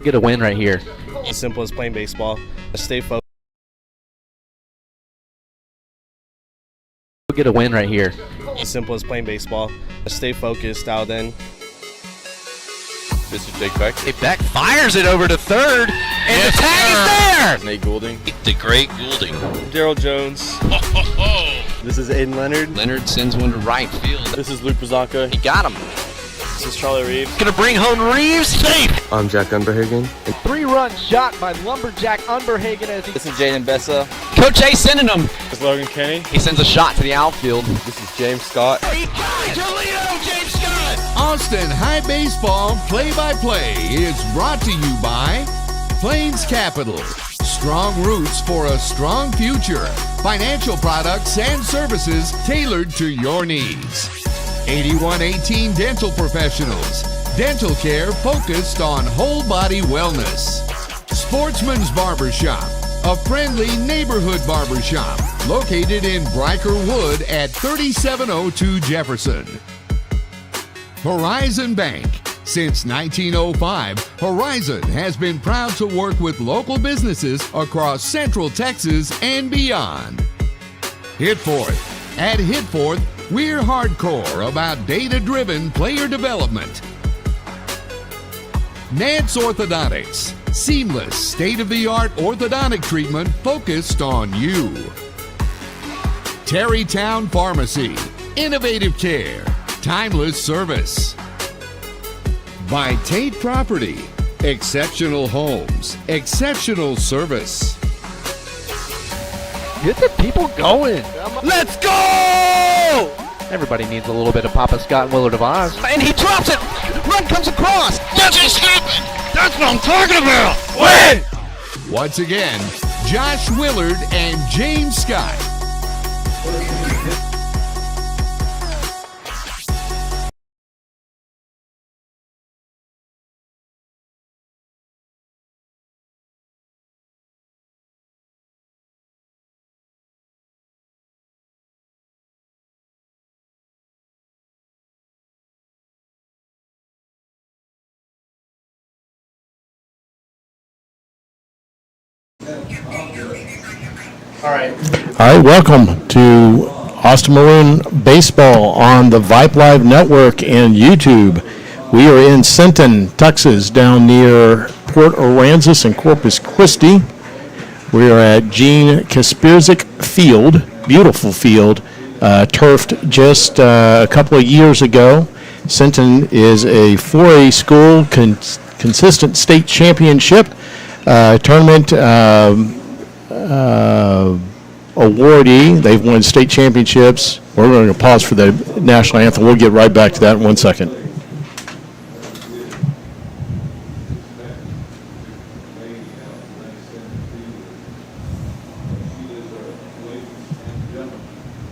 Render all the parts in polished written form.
Get a win right here. As simple as playing baseball. Stay focused. Get a win right here. As simple as playing baseball. Stay focused, dialed in. Mr. Jake Beck. Hey, Beck fires it over to third, and the tag is there! Nate Goulding. The great Goulding. Daryl Jones. This is Aiden Leonard. Leonard sends one to right field. This is Luke Brzanka. He got him. This is Charlie Reeves. Gonna bring home Reeves safe. I'm Jack Underhagen. 3-run shot by Lumberjack Underhagen as he... This is Jaden Bessa. Coach A sending him. This is Logan Kenny. He sends a shot to the outfield. This is James Scott. James Scott. Austin High Baseball Play-by-Play is brought to you by Plains Capital. Strong roots for a strong future. Financial products and services tailored to your needs. 8118 Dental Professionals. Dental care focused on whole body wellness. Sportsman's Barbershop. A friendly neighborhood barbershop located in Bryker Wood at 3702 Jefferson. Horizon Bank. Since 1905, Horizon has been proud to work with local businesses across Central Texas and beyond. Hitforth. At Hitforth, we're hardcore about data-driven player development. Nance Orthodontics. Seamless, state-of-the-art orthodontic treatment focused on you. Terrytown Pharmacy. Innovative care. Timeless service. By Tate Property. Exceptional homes. Exceptional service. Get the people going. Let's go! Everybody needs a little bit of Papa Scott and Willard of Oz. And he drops it. Run comes across. That just happened. That's what I'm talking about. Win! Once again, Josh Willard and James Scott. All right, welcome to Austin Maroon Baseball on the Vipe Live Network and YouTube. We are in Sinton, Texas, down near Port Aransas and Corpus Christi. We are at Gene Kasperzik Field, beautiful field, turfed just a couple of years ago. Sinton is a 4A school, consistent state championship tournament awardee. They've won state championships. We're going to pause for the national anthem. We'll get right back to that in 1 second.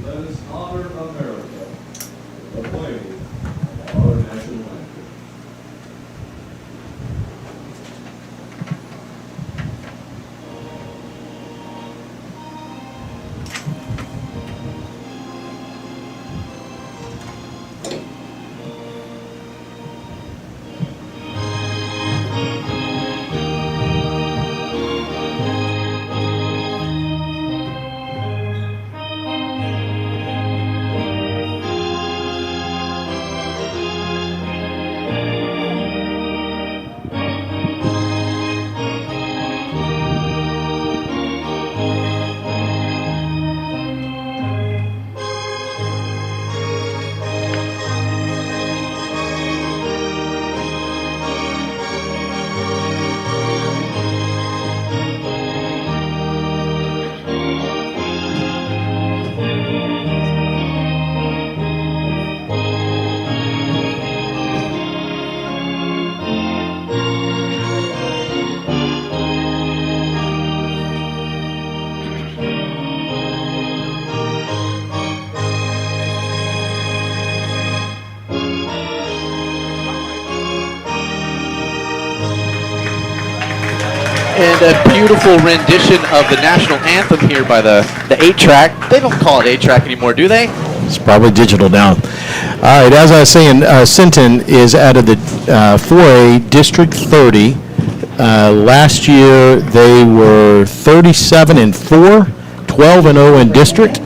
Let us honor America, the flag, our national anthem. And a beautiful rendition of the national anthem here by the 8-track. They don't call it 8-track anymore, do they? It's probably digital now. All right, as I was saying, Sinton is out of the 4A District 30 Last year, they were 37-4, 12-0 in district,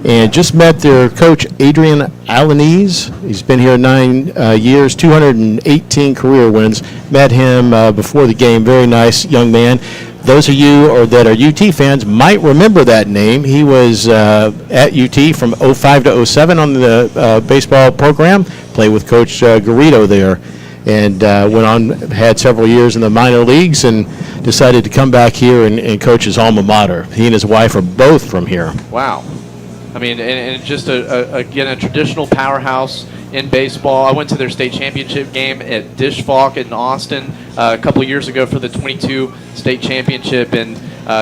and just met their coach, Adrian Alaniz. He's been here 9 years, 218 career wins. Met him before the game. Very nice young man. Those of you that are UT fans might remember that name. He was at UT from 05 to 07 on the baseball program. Played with Coach Garrido there, and went on, had several years in the minor leagues, and decided to come back here and coach his alma mater. He and his wife are both from here. Wow. I mean, and just, again, a traditional powerhouse in baseball. I went to their state championship game at Dish Falk in Austin a couple years ago for the 22 state championship, and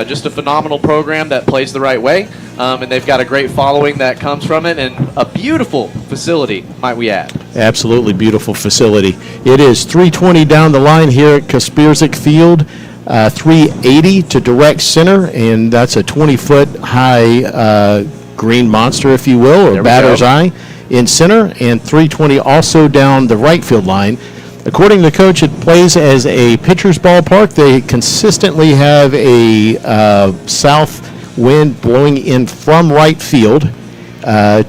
just a phenomenal program that plays the right way, and they've got a great following that comes from it, and a beautiful facility, might we add. Absolutely beautiful facility. It is 320 down the line here at Kaspersky Field, 380 to direct center, and that's a 20-foot high green monster, if you will, or batter's eye in center, and 320 also down the right field line. According to the coach, it plays as a pitcher's ballpark. They consistently have a south wind blowing in from right field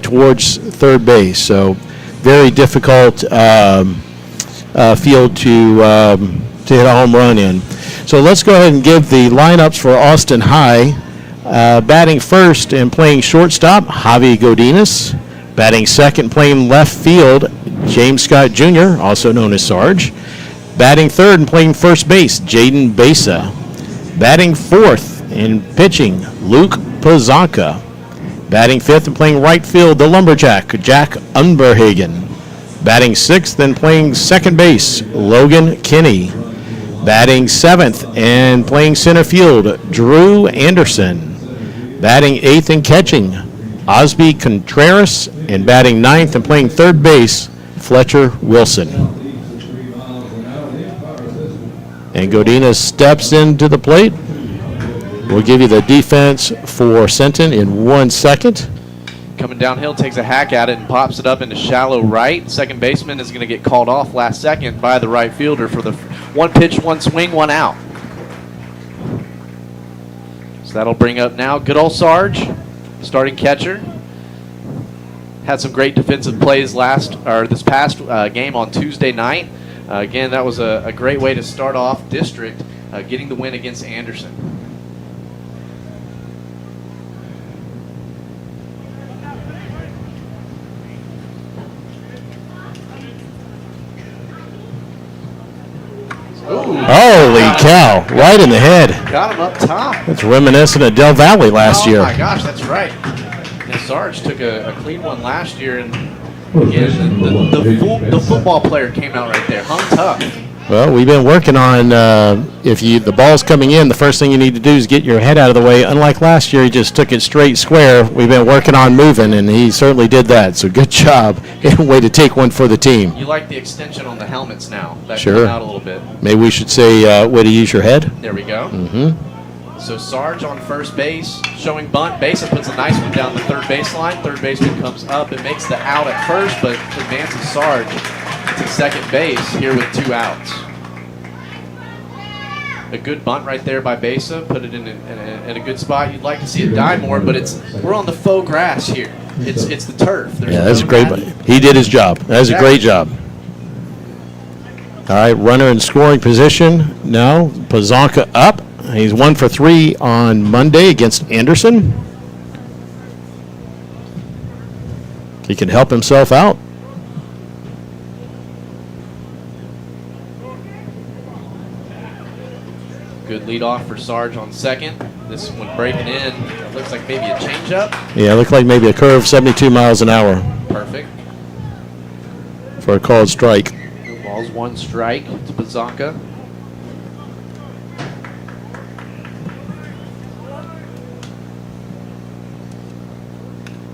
towards third base. So very difficult field to hit a home run in. So let's go ahead and give the lineups for Austin High. Batting first and playing shortstop, Javi Godinez. Batting second, playing left field, James Scott Jr., also known as Sarge. Batting third and playing first base, Jaden Besa. Batting fourth and pitching, Luke Pazanka. Batting fifth and playing right field, the Lumberjack, Jack Unberhagen. Batting sixth and playing second base, Logan Kinney. Batting seventh and playing center field, Drew Anderson. Batting eighth and catching, Osby Contreras. And batting ninth and playing third base, Fletcher Wilson. And Godinez steps into the plate. We'll give you the defense for Sinton in 1 second. Coming downhill, takes a hack at it and pops it up into shallow right. Second baseman is going to get called off last second by the right fielder for the one pitch, one swing, one out. So that'll bring up now good old Sarge, starting catcher. Had some great defensive plays this past game on Tuesday night. Again, that was a great way to start off district, getting the win against Anderson. Holy cow, right in the head. Got him up top. It's reminiscent of Del Valley last year. Oh my gosh, that's right. And Sarge took a clean one last year, and again, the football player came out right there, hung tough. Well, we've been working on, if the ball's coming in, the first thing you need to do is get your head out of the way. Unlike last year, he just took it straight square. We've been working on moving, and he certainly did that. So good job. Way to take one for the team. You like the extension on the helmets now. That Sure. came out a little bit. Maybe we should say, way to use your head. There we go. Mm-hmm. So Sarge on first base, showing bunt. Bases puts a nice one down the third baseline. Third baseman comes up and makes the out at first, but advances Sarge to second base here with 2 outs. A good bunt right there by Besa. Put it in a good spot. You'd like to see it die more, but we're on the faux grass here. It's the turf. There's That's a no great. magic. He did his job. That was a great job. All right, runner in scoring position now. Pazanka up. He's 1 for 3 on Monday against Anderson. He can help himself out. Good leadoff for Sarge on second. This one breaking in. It looks like maybe a changeup. Yeah, looked like maybe a curve, 72 miles an hour Perfect. for a called strike. Ball's 1 strike to Pazanka.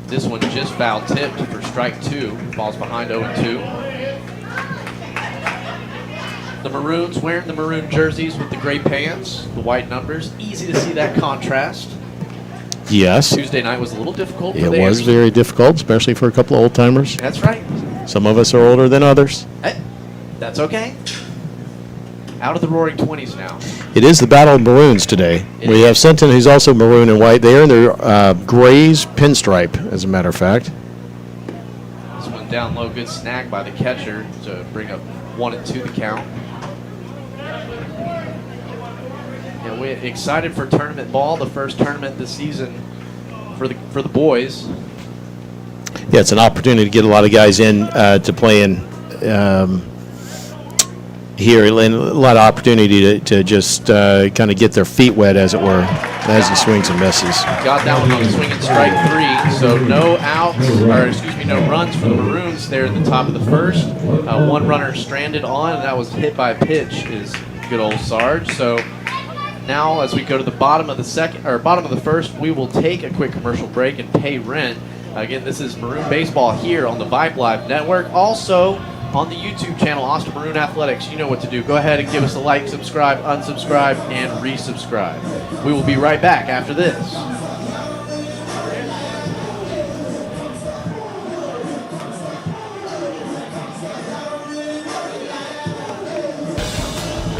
This one just foul tipped for strike 2. Ball's behind 0-2. The Maroons wearing the maroon jerseys with the gray pants, the white numbers. Easy to see that contrast. Yes, Tuesday night was a little difficult for it the was Anderson. very difficult, especially for a couple of old timers. That's right. Some of us are older than others. Hey, that's okay. out of the Roaring 20s now. It is the Battle of Maroons today. We have Sinton, who's also maroon and white. They are in their grays pinstripe, as a matter of fact. This one down low, good snag by the catcher to bring up 1-2 the count. And we're excited for tournament ball, the first tournament this season for the boys. Yeah, it's an opportunity to get a lot of guys in to play in here, and a lot of opportunity to just kind of get their feet wet, as it were, as he swings and misses. Got that one on swinging strike 3, so no outs, or excuse me, no runs for the Maroons there at the top of the first. One runner stranded on, and that was hit by a pitch, is good old Sarge. So now, as we go to the bottom of the first, we will take a quick commercial break and pay rent. Again, this is Maroon Baseball here on the Vibe Live Network. Also on the YouTube channel, Austin Maroon Athletics. You know what to do. Go ahead and give us a like, subscribe, unsubscribe, and resubscribe. We will be right back after this.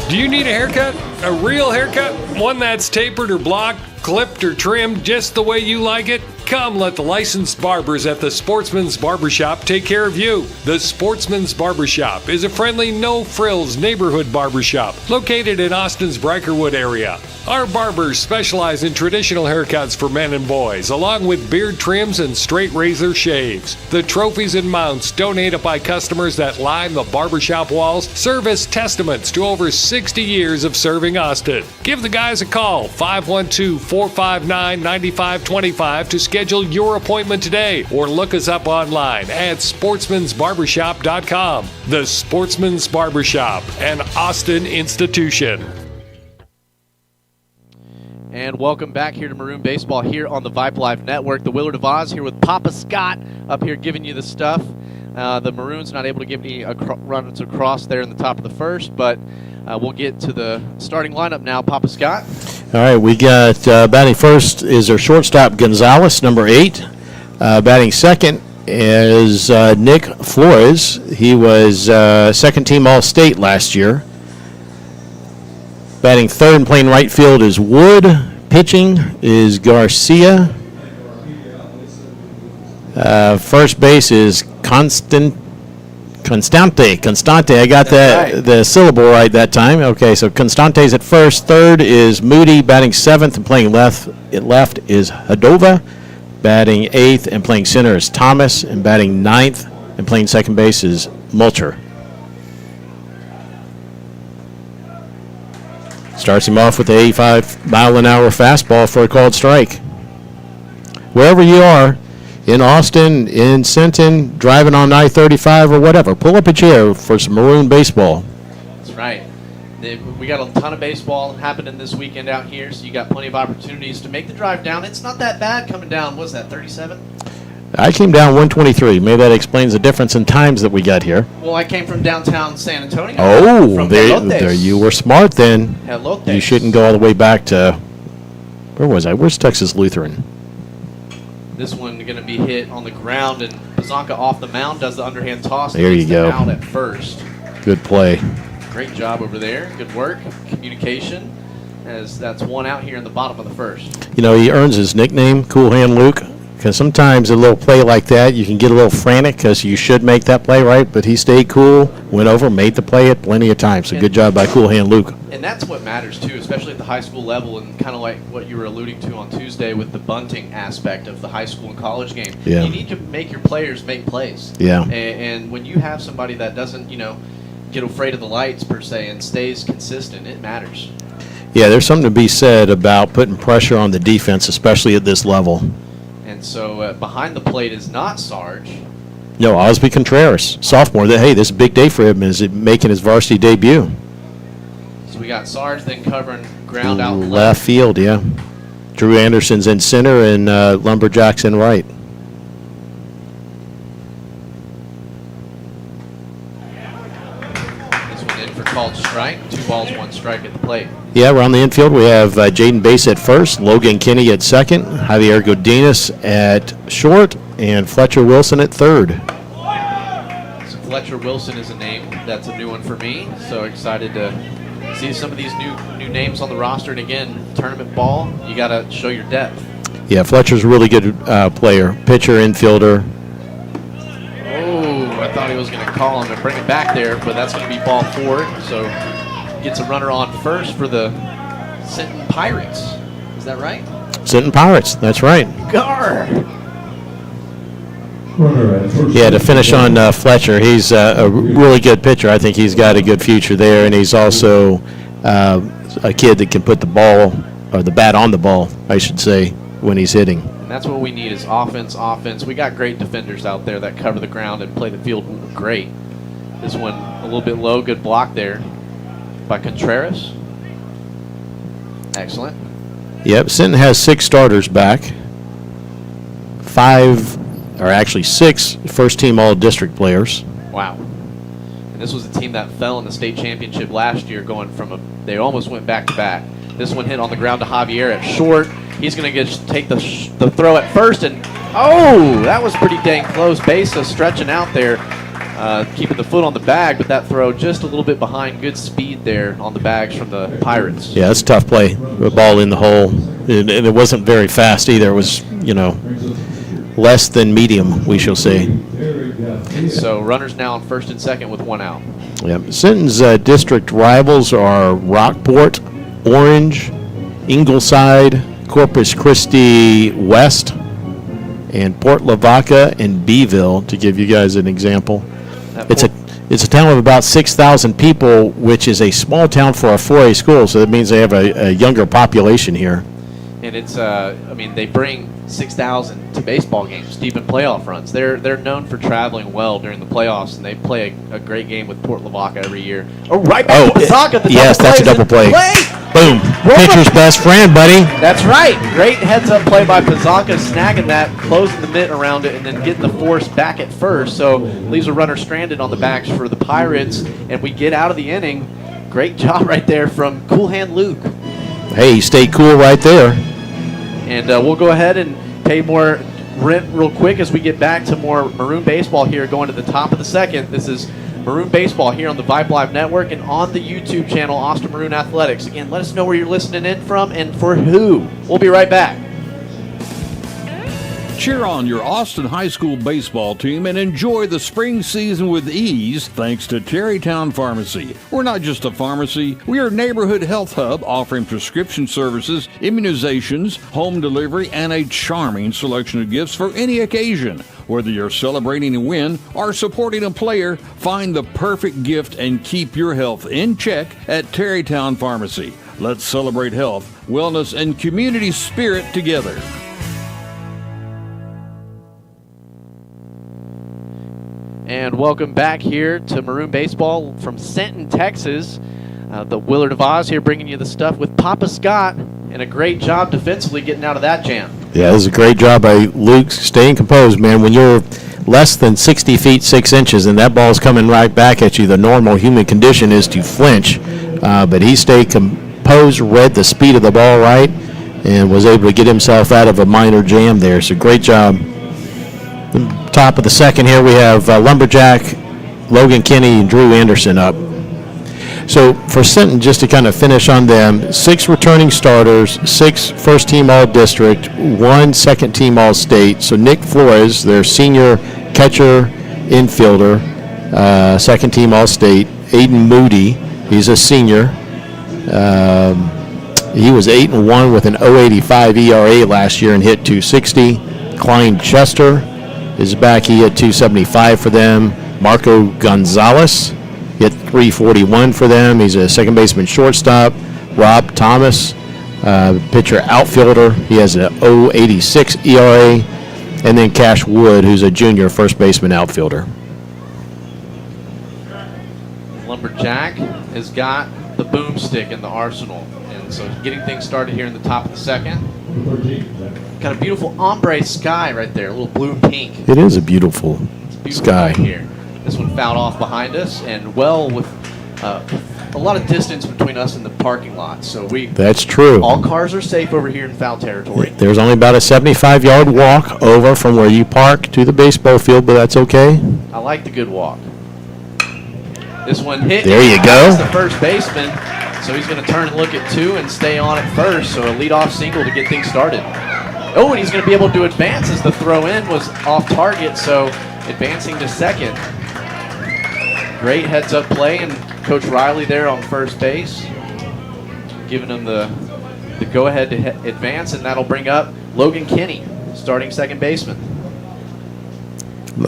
Do you need a haircut? A real haircut? One that's tapered or blocked, clipped or trimmed just the way you like it? Come let the licensed barbers at the Sportsman's Barbershop take care of you. The Sportsman's Barbershop is a friendly, no-frills neighborhood barbershop located in Austin's Brykerwood area. Our barbers specialize in traditional haircuts for men and boys, along with beard trims and straight razor shaves. The trophies and mounts donated by customers that line the barbershop walls serve as testaments to over 60 years of serving Austin. Give the guys a call, 512-459-9525 to schedule your appointment today, or look us up online at sportsmansbarbershop.com. The Sportsman's Barbershop, an Austin institution. And welcome back here to Maroon Baseball here on the Vibe Live Network. The Willard of Oz here with Papa Scott up here giving you the stuff. The Maroons not able to give any runs across there in the top of the first, but we'll get to the starting lineup now. Papa Scott. All right, we got batting first is our shortstop, Gonzalez, number 8. Batting second is Nick Flores. He was second-team All-State last year. Batting third and playing right field is Wood. Pitching is Garcia. First base is Constante. I got that right. The syllable right that time. Okay, so Constante's at first. Third is Moody. Batting seventh and playing left is Hadova. Batting eighth and playing center is Thomas. And batting ninth and playing second base is Mulcher. Starts him off with the 85-mile-an-hour fastball for a called strike. Wherever you are, in Austin, in Sinton, driving on I-35 or whatever, pull up a chair for some Maroon baseball. That's right. We got a ton of baseball happening this weekend out here, so you got plenty of opportunities to make the drive down. It's not that bad coming down. What was that, 37? I came down 123. Maybe that explains the difference in times that we got here. Well, I came from downtown San Antonio. Oh, there you were smart then. Elotes. You shouldn't go all the way back to, where was I? Where's Texas Lutheran? This one going to be hit on the ground, and Pazanka off the mound does the underhand toss. There you go. Out at first. Good play. Great job over there. Good work. Communication, as that's one out here in the bottom of the first. You know, he earns his nickname, Cool Hand Luke, because sometimes a little play like that, you can get a little frantic because you should make that play, right? But he stayed cool, went over, made the play at plenty of times. So good job by Cool Hand Luke. And that's what matters, too, especially at the high school level, and kind of like what you were alluding to on Tuesday with the bunting aspect of the high school and college game. Yeah. You need to make your players make plays. Yeah. And when you have somebody that doesn't, get afraid of the lights, per se, and stays consistent, it matters. Yeah, there's something to be said about putting pressure on the defense, especially at this level. And so behind the plate is not Sarge. No, Osby Contreras, sophomore. This is a big day for him. Is making his varsity debut. So we got Sarge then covering ground out left field, yeah. Drew Anderson's in center and Lumberjack's in right. This one in for called strike. 2 balls, 1 strike at the plate. Yeah, we're on the infield. We have Jaden Bass at first, Logan Kinney at second, Javier Godinez at short, and Fletcher Wilson at third. So Fletcher Wilson is a name. That's a new one for me. So excited to See some of these new names on the roster, and again, tournament ball, you got to show your depth. Yeah, Fletcher's a really good player. Pitcher, infielder. Oh, I thought he was going to call him and bring it back there, but that's going to be ball 4. So gets a runner on first for the Sinton Pirates. Is that right? Sinton Pirates, that's right. Gar! Yeah, to finish on Fletcher, he's a really good pitcher. I think he's got a good future there, and he's also a kid that can put the ball, or the bat on the ball, I should say, when he's hitting. And that's what we need is offense. We got great defenders out there that cover the ground and play the field great. This one a little bit low, good block there by Contreras. Excellent. Yep, Sinton has 6 starters back. 6 first-team All-District players. Wow. And this was a team that fell in the state championship last year, they almost went back-to-back. This one hit on the ground to Javier at short. He's going to take the throw at first, and that was pretty dang close. Besa stretching out there, keeping the foot on the bag, but that throw just a little bit behind. Good speed there on the bags from the Pirates. Yeah, that's a tough play. The ball in the hole, and it wasn't very fast either. It was, less than medium, we shall say. So runners now on first and second with 1 out. Yep. Sinton's district rivals are Rockport, Orange, Ingleside, Corpus Christi West, and Port Lavaca and Beeville, to give you guys an example. It's a town of about 6,000 people, which is a small town for a 4A school, so that means they have a younger population here. And it's, they bring 6,000 to baseball games, deep in playoff runs. They're known for traveling well during the playoffs, and they play a great game with Port Lavaca every year. Oh, right back to Pizzaca. Yes, that's a double play. Boom. Pitcher's best friend, buddy. That's right. Great heads-up play by Pizzaca, snagging that, closing the mitt around it, and then getting the force back at first. So leaves a runner stranded on the backs for the Pirates, and we get out of the inning. Great job right there from Cool Hand Luke. Hey, he stayed cool right there. And we'll go ahead and pay more rent real quick as we get back to more Maroon Baseball here going to the top of the second. This is Maroon Baseball here on the Vibe Live Network and on the YouTube channel, Austin Maroon Athletics. Again, let us know where you're listening in from and for who. We'll be right back. Cheer on your Austin High School baseball team and enjoy the spring season with ease thanks to Terrytown Pharmacy. We're not just a pharmacy, we are a neighborhood health hub offering prescription services, immunizations, home delivery, and a charming selection of gifts for any occasion. Whether you're celebrating a win or supporting a player, find the perfect gift and keep your health in check at Terrytown Pharmacy. Let's celebrate health, wellness, and community spirit together. And welcome back here to Maroon Baseball from Sinton, Texas. The Willard of Oz here bringing you the stuff with Papa Scott, and a great job defensively getting out of that jam. Yeah, it was a great job by Luke staying composed, man. When you're less than 60 feet 6 inches and that ball's coming right back at you, the normal human condition is to flinch. But he stayed composed, read the speed of the ball right, and was able to get himself out of a minor jam there. So great job. Top of the second here, we have Lumberjack, Logan Kinney, and Drew Anderson up. So for Sinton, just to kind of finish on them, 6 returning starters, 6 first-team All-District, 1 second-team All-State. So Nick Flores, their senior catcher infielder, second-team All-State. Aiden Moody, he's a senior. He was 8-1 with an 0.85 ERA last year and hit .260. Klein Chester is back. He hit .275 for them. Marco Gonzalez hit .341 for them. He's a second baseman shortstop. Rob Thomas, pitcher outfielder. He has an 0.86 ERA. And then Cash Wood, who's a junior first baseman outfielder. Lumberjack has got the boomstick in the arsenal. And so getting things started here in the top of the second. Got a beautiful ombre sky right there, a little blue and pink. It is a beautiful sky. Right here. This one fouled off behind us, and with a lot of distance between us and the parking lot. So that's true. All cars are safe over here in foul territory. There's only about a 75-yard walk over from where you park to the baseball field, but that's okay. I like the good walk. This one hit. There you go. The first baseman. So he's going to turn and look at 2 and stay on at first. So a leadoff single to get things started. Oh, and he's going to be able to advance as the throw in was off target. So advancing to second. Great heads up play, and Coach Riley there on first base, giving him the go ahead to advance, and that'll bring up Logan Kinney, starting second baseman.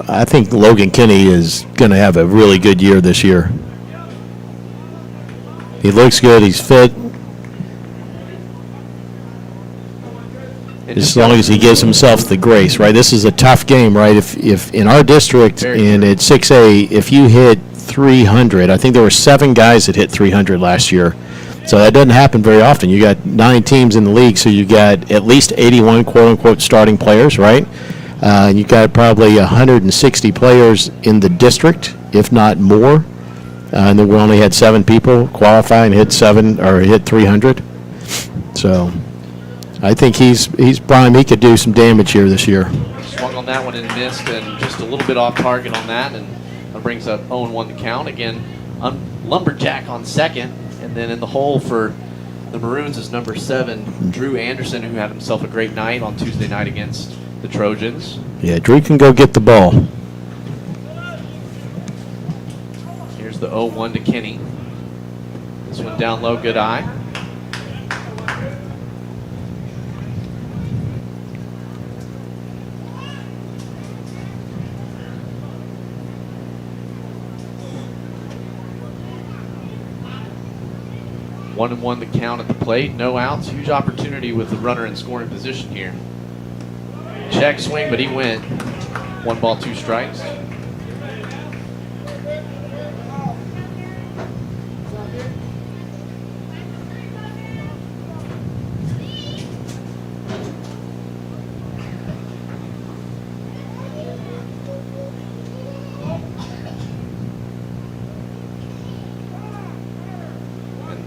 I think Logan Kinney is going to have a really good year this year. He looks good. He's fit. As long as he gives himself the grace, right? This is a tough game, right? If in our district and at 6A, if you hit 300, I think there were 7 guys that hit 300 last year. So that doesn't happen very often. You got 9 teams in the league, so you got at least 81 quote-unquote starting players, right? You got probably 160 players in the district, if not more. And then we only had 7 people qualify and hit 300. So I think he's prime. He could do some damage here this year. Swung on that one and missed, and just a little bit off target on that, and that brings up 0-1 the count. Again, Lumberjack on second, and then in the hole for the Maroons is number 7, Drew Anderson, who had himself a great night on Tuesday night against the Trojans. Yeah, Drew can go get the ball. Here's the 0-1 to Kinney. This one down low, good eye. One and one the count at the plate, no outs. Huge opportunity with the runner in scoring position here. Check swing, but he went. 1 ball, 2 strikes.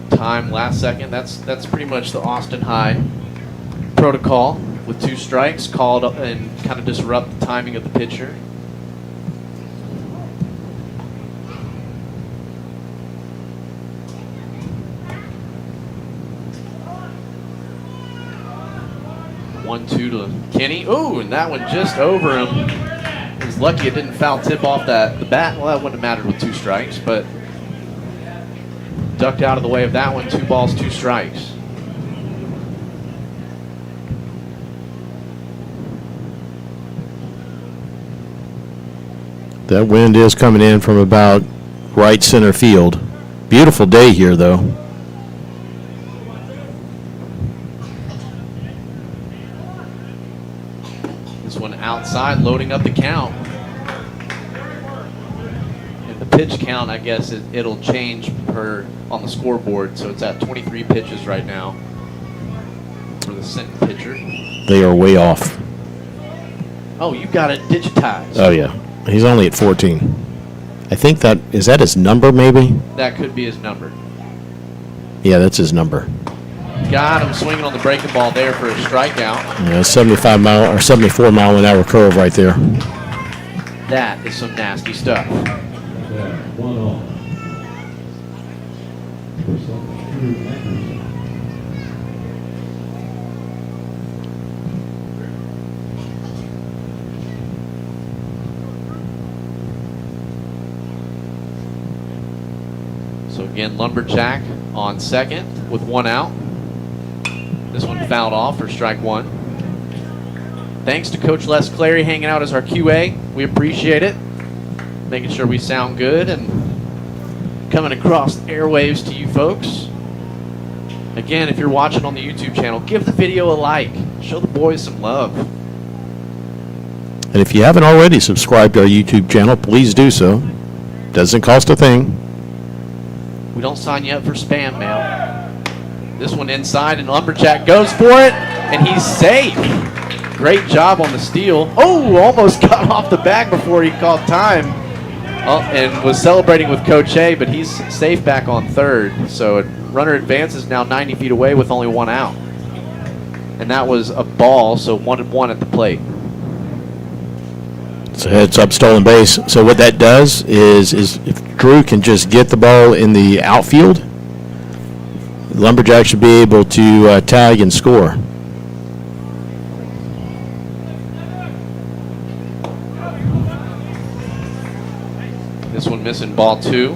Time last second. That's pretty much the Austin High protocol, with 2 strikes called up and kind of disrupt the timing of the pitcher. One, 2 to Kenny. Ooh, and that one just over him. He's lucky it didn't foul tip off the bat. Well, that wouldn't have mattered with 2 strikes, but ducked out of the way of that one. 2 balls, 2 strikes. That wind is coming in from about right center field. Beautiful day here, though. This one outside, loading up the count. And the pitch count, I guess, it'll change on the scoreboard, so it's at 23 pitches right now for the Sinton pitcher. They are way off. Oh, you got it digitized. Oh, yeah. He's only at 14. I think is that his number, maybe? That could be his number. Yeah, that's his number. Got him swinging on the breaking ball there for a strikeout. Yeah, 75 mile or 74 mile an hour curve right there. That is some nasty stuff. Yeah, 1 off. So again, Lumberjack on second with 1 out. This one fouled off for strike 1. Thanks to Coach Les Clary hanging out as our QA. We appreciate it. Making sure we sound good and coming across the airwaves to you folks. Again, if you're watching on the YouTube channel, give the video a like. Show the boys some love. And if you haven't already subscribed to our YouTube channel, please do so. Doesn't cost a thing. We don't sign you up for spam mail. This one inside, and Lumberjack goes for it, and he's safe. Great job on the steal. Oh, almost got off the bag before he called time. Oh, and was celebrating with Coach A, but he's safe back on third. So runner advances now 90 feet away with only 1 out. And that was a ball, so 1-1 at the plate. It's a heads-up stolen base. So what that does is if Drew can just get the ball in the outfield, Lumberjacks should be able to tag and score. This one missing ball 2.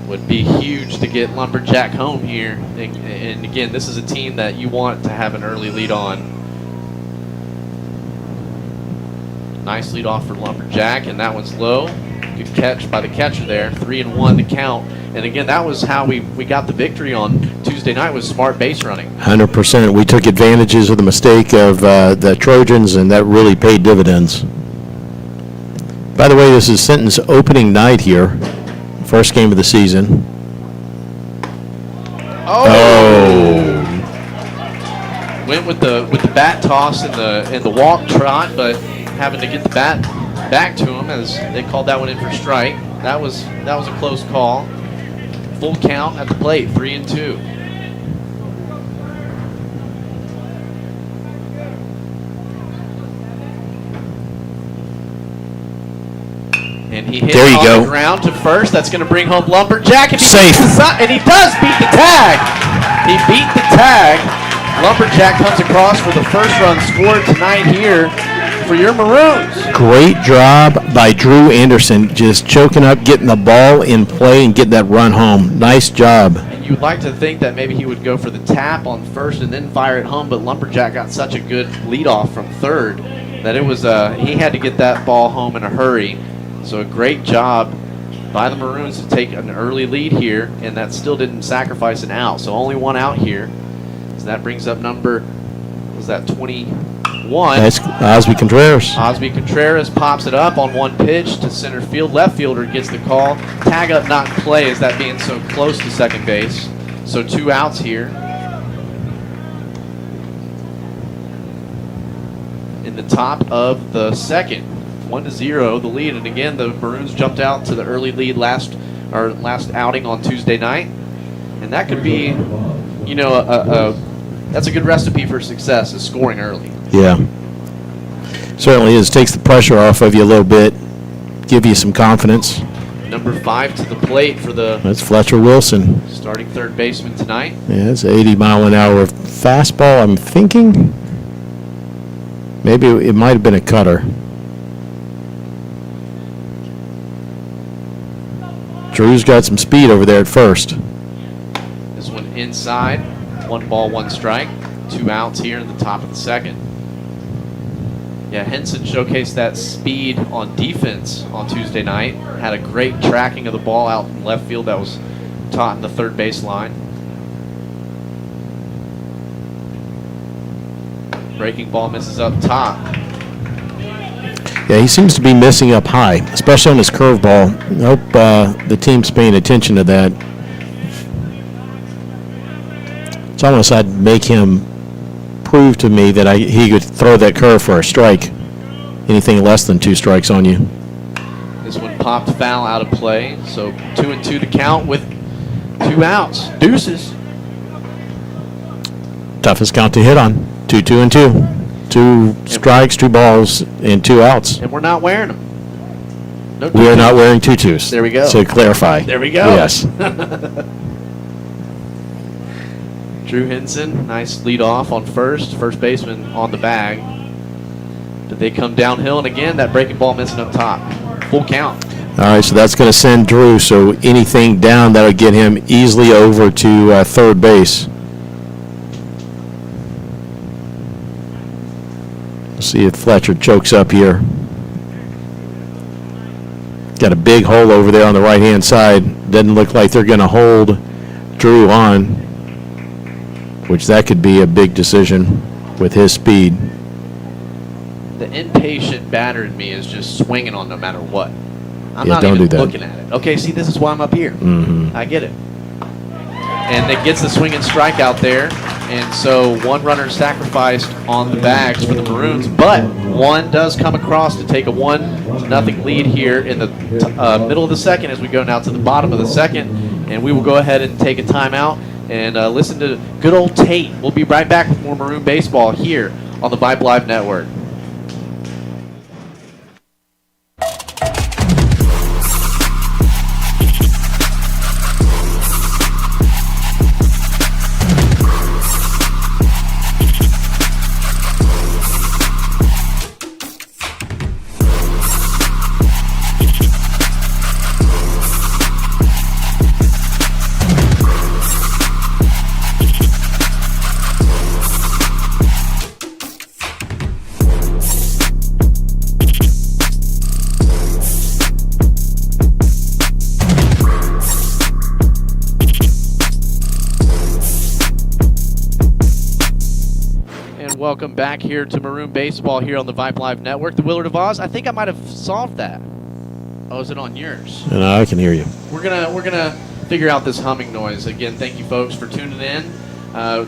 Would be huge to get Lumberjack home here. And again, this is a team that you want to have an early lead on. Nice lead off for Lumberjack, and that one's low. Good catch by the catcher there. 3-1 to count. And again, that was how we got the victory on Tuesday night, was smart base running. 100%. We took advantages of the mistake of the Trojans, and that really paid dividends. By the way, this is Sinton's opening night here. First game of the season. Oh! Went with the bat toss and the walk trot, but having to get the bat back to him as they called that one in for strike. That was a close call. Full count at the plate, 3-2. And he hit There you on go. the ground to first. That's going to bring home Lumberjack. And Safe. And he does beat the tag. He beat the tag. Lumberjack comes across for the first run scored tonight here for your Maroons. Great job by Drew Anderson, just choking up, getting the ball in play, and getting that run home. Nice job. And you'd like to think that maybe he would go for the tap on first and then fire it home, but Lumberjack got such a good leadoff from third that it was he had to get that ball home in a hurry. So a great job by the Maroons to take an early lead here, and that still didn't sacrifice an out. So only one out here. So that brings up number, was that 21? That's Osby Contreras. Osby Contreras pops it up on one pitch to center field. Left fielder gets the call. Tag up, not in play, as that being so close to second base. So 2 outs here. In the top of the second. 1-0 the lead, and again the Maroons jumped out to the early lead last outing on Tuesday night, and that could be, you know, that's a good recipe for success, is scoring early. Yeah, certainly is. Takes the pressure off of you a little bit, give you some confidence. Number 5 to the plate for the That's Fletcher Wilson. starting third baseman tonight. Yeah, it's an 80-mile-an-hour fastball. I'm thinking maybe it might have been a cutter. Drew's got some speed over there at first. This one inside, 1 ball, 1 strike, 2 outs here in the top of the second. Yeah, Henson showcased that speed on defense on Tuesday night. Had a great tracking of the ball out in left field that was taught in the third base line. Breaking ball misses up top. Yeah, he seems to be missing up high, especially on his curveball. I hope the team's paying attention to that. It's almost I'd make him prove to me that he could throw that curve for a strike. Anything less than 2 strikes on you. This one popped foul out of play, so 2-2 to count with 2 outs. Deuces. Toughest count to hit on. 2-2-2. 2 strikes, 2 balls, and 2 outs. And we're not wearing them. No We are not wearing tutus. There we go. To clarify. There we go. Yes. Drew Henson, nice lead off on first baseman on the bag. But they come downhill, and again, that breaking ball missing up top. Full count. All right, so that's going to send Drew. So anything down, that'll get him easily over to third base. See if Fletcher chokes up here. Got a big hole over there on the right-hand side. Doesn't look like they're going to hold Drew on, which that could be a big decision with his speed. The impatient batter in me is just swinging on no matter what. I'm Yeah, not don't even do that. looking at it. Okay, see, this is why I'm up here. Mm-hmm. I get it. And it gets the swinging strike out there. And so 1 runner sacrificed on the bags for the Maroons, but 1 does come across to take a 1-0 lead here in the middle of the second as we go now to the bottom of the second. And we will go ahead and take a timeout and listen to good old Tate. We'll be right back with more Maroon baseball here on the Vibe Live Network. welcome back here to Maroon Baseball here on the Vibe Live Network. The Willard of Oz. I think I might have solved that. Oh, is it on yours? No, I can hear you. We're gonna figure out this humming noise again. Thank you, folks, for tuning in.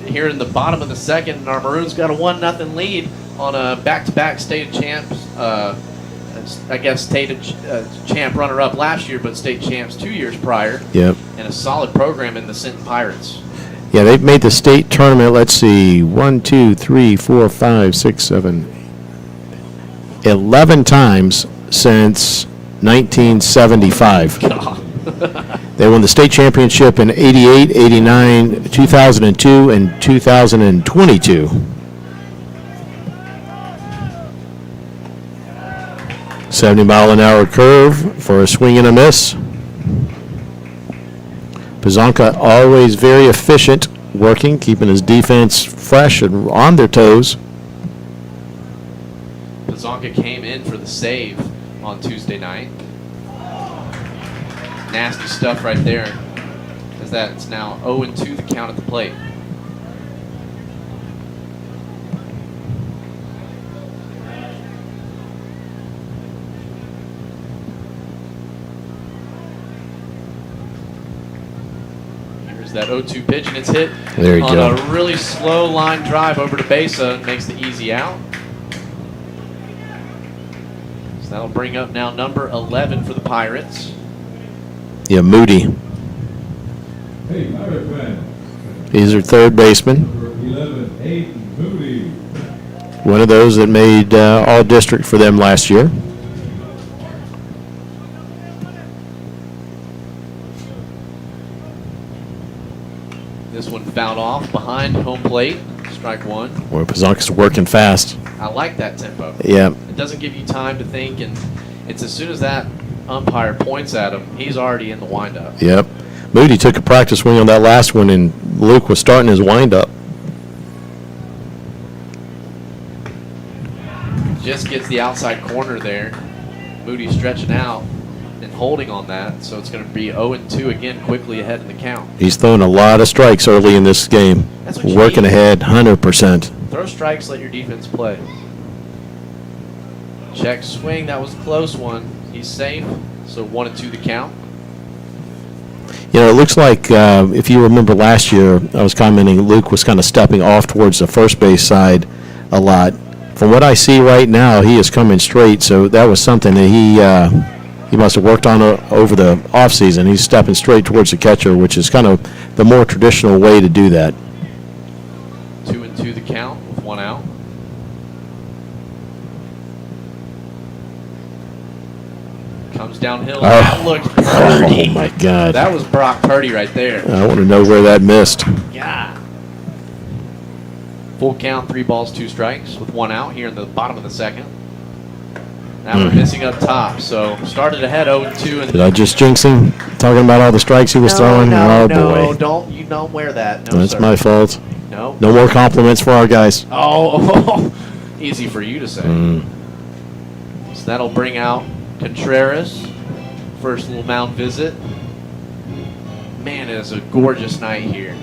Here in the bottom of the second, and our Maroons got a 1-0 lead on a back-to-back state champs. I guess state champ runner-up last year, but state champs 2 years prior. Yep. And a solid program in the Sinton Pirates. Yeah, they've made the state tournament, let's see, 1, 2, 3, 4, 5, 6, 7, 11 times since 1975. They won the state championship in 88, 89, 2002, and 2022. $70-mile-an-hour curve for a swing and a miss. Pizanka always very efficient, working, keeping his defense fresh and on their toes. Pizanka came in for the save on Tuesday night. Nasty stuff right there, as that's now 0-2 the count at the plate. That 0-2 pitch, and it's hit There you on go. a really slow line drive over to Besa and makes the easy out. So that'll bring up now number 11 for the Pirates. Yeah, Moody. Hey, Pirate fan. He's their third baseman. Number 11, Aiden Moody. One of those that made all-district for them last year. This one fouled off behind home plate. Strike one. Well, Pizanka's working fast. I like that tempo. Yeah. It doesn't give you time to think, and it's as soon as that umpire points at him, he's already in the windup. Yep. Moody took a practice swing on that last one, and Luke was starting his windup. Just gets the outside corner there. Moody stretching out and holding on that, so it's going to be 0-2 again, quickly ahead in the count. He's throwing a lot of strikes early in this game. That's what you Working need. ahead, 100%. Throw strikes, let your defense play. Check swing, that was a close one. He's safe, so 1-2 the count. You know, it looks like, if you remember last year, I was commenting Luke was kind of stepping off towards the first base side a lot. From what I see right now, he is coming straight, so that was something that he must have worked on over the offseason. He's stepping straight towards the catcher, which is kind of the more traditional way to do that. 2-2 the count with one out. Comes downhill. Oh. That looked Purdy. Oh, my God. That was Brock Purdy right there. I want to know where that missed. Yeah. Full count, 3 balls, 2 strikes with one out here in the bottom of the second. Now we're missing up top, so started ahead 0-2. And Did I just jinx him? Talking about all the strikes he was throwing? No, Oh, no, boy. you don't wear that. No, That's sir. my fault. No. No more compliments for our guys. Oh, easy for you to say. Mm. So that'll bring out Contreras. First little mound visit. Man, it is a gorgeous night here.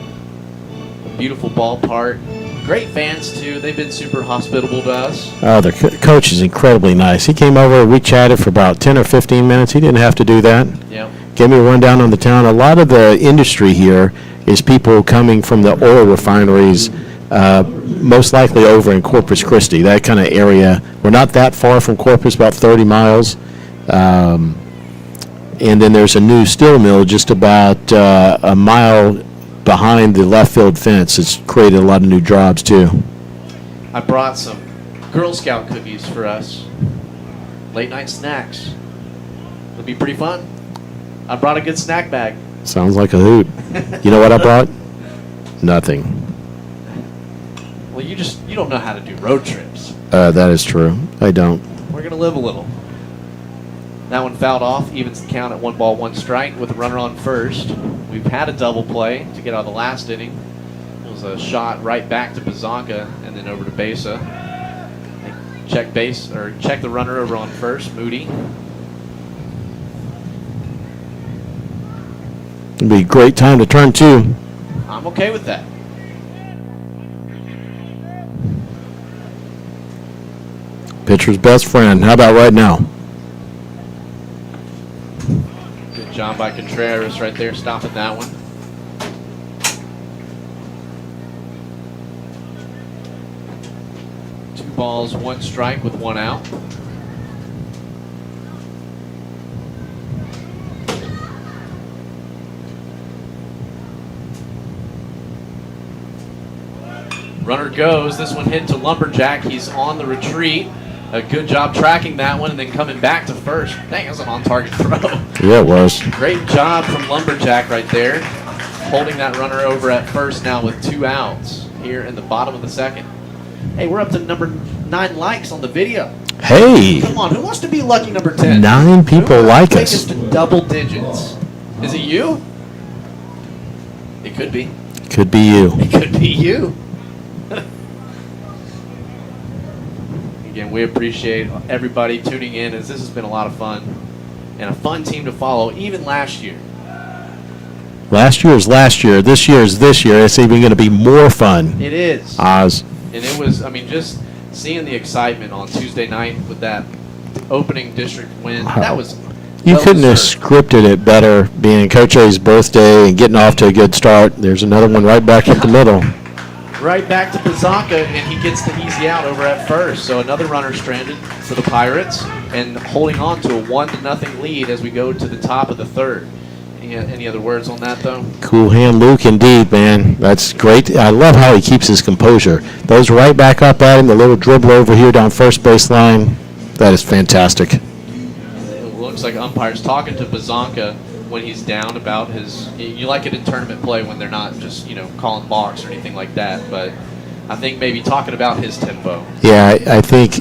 Beautiful ballpark. Great fans, too. They've been super hospitable to us. Oh, their coach is incredibly nice. He came over, we chatted for about 10 or 15 minutes. He didn't have to do that. Yep. Gave me a rundown on the town. A lot of the industry here is people coming from the oil refineries, most likely over in Corpus Christi, that kind of area. We're not that far from Corpus, about 30 miles. And then there's a new steel mill just about a mile behind the left field fence. It's created a lot of new jobs, too. I brought some Girl Scout cookies for us. Late night snacks. It'll be pretty fun. I brought a good snack bag. Sounds like a hoot. You know what I brought? Nothing. Well, you don't know how to do road trips. That is true. I don't. We're going to live a little. That one fouled off, evens the count at 1 ball, 1 strike with a runner on first. We've had a double play to get out of the last inning. It was a shot right back to Pizanka and then over to Besa. Check the runner over on first, Moody. It'd be a great time to turn 2. I'm okay with that. Pitcher's best friend. How about right now? Good job by Contreras right there, stopping that one. Two balls, one strike with one out. Runner goes. This one hit to Lumberjack. He's on the retreat. A good job tracking that one and then coming back to first. Dang, that was an on-target throw. Yeah, it was. Great job from Lumberjack right there. Holding that runner over at first now with 2 outs here in the bottom of the second. Hey, we're up to number 9 likes on the video. Hey. Come on, who wants to be lucky number 10? 9 people Who like take us. to double digits. Is it you? It could be. Could be you. It could be you. Again, we appreciate everybody tuning in, as this has been a lot of fun and a fun team to follow, even last year. Last year is last year. This year is this year. It's even going to be more fun. It is. Oz. And it was, I mean, just seeing the excitement on Tuesday night with that opening district win, that was You well couldn't have deserved. scripted it better, being Coach A's birthday and getting off to a good start. There's another one right back at the middle. Right back to Pizanka, and he gets the easy out over at first. So another runner stranded for the Pirates, and holding on to a 1-0 lead as we go to the top of the third. Any other words on that, though? Cool hand Luke indeed, man. That's great. I love how he keeps his composure. Those right back up at him, the little dribble over here down first base line. That is fantastic. It looks like umpires talking to Pizanka when he's down about his. You like it in tournament play when they're not just calling balks or anything like that, but I think maybe talking about his tempo. Yeah, I think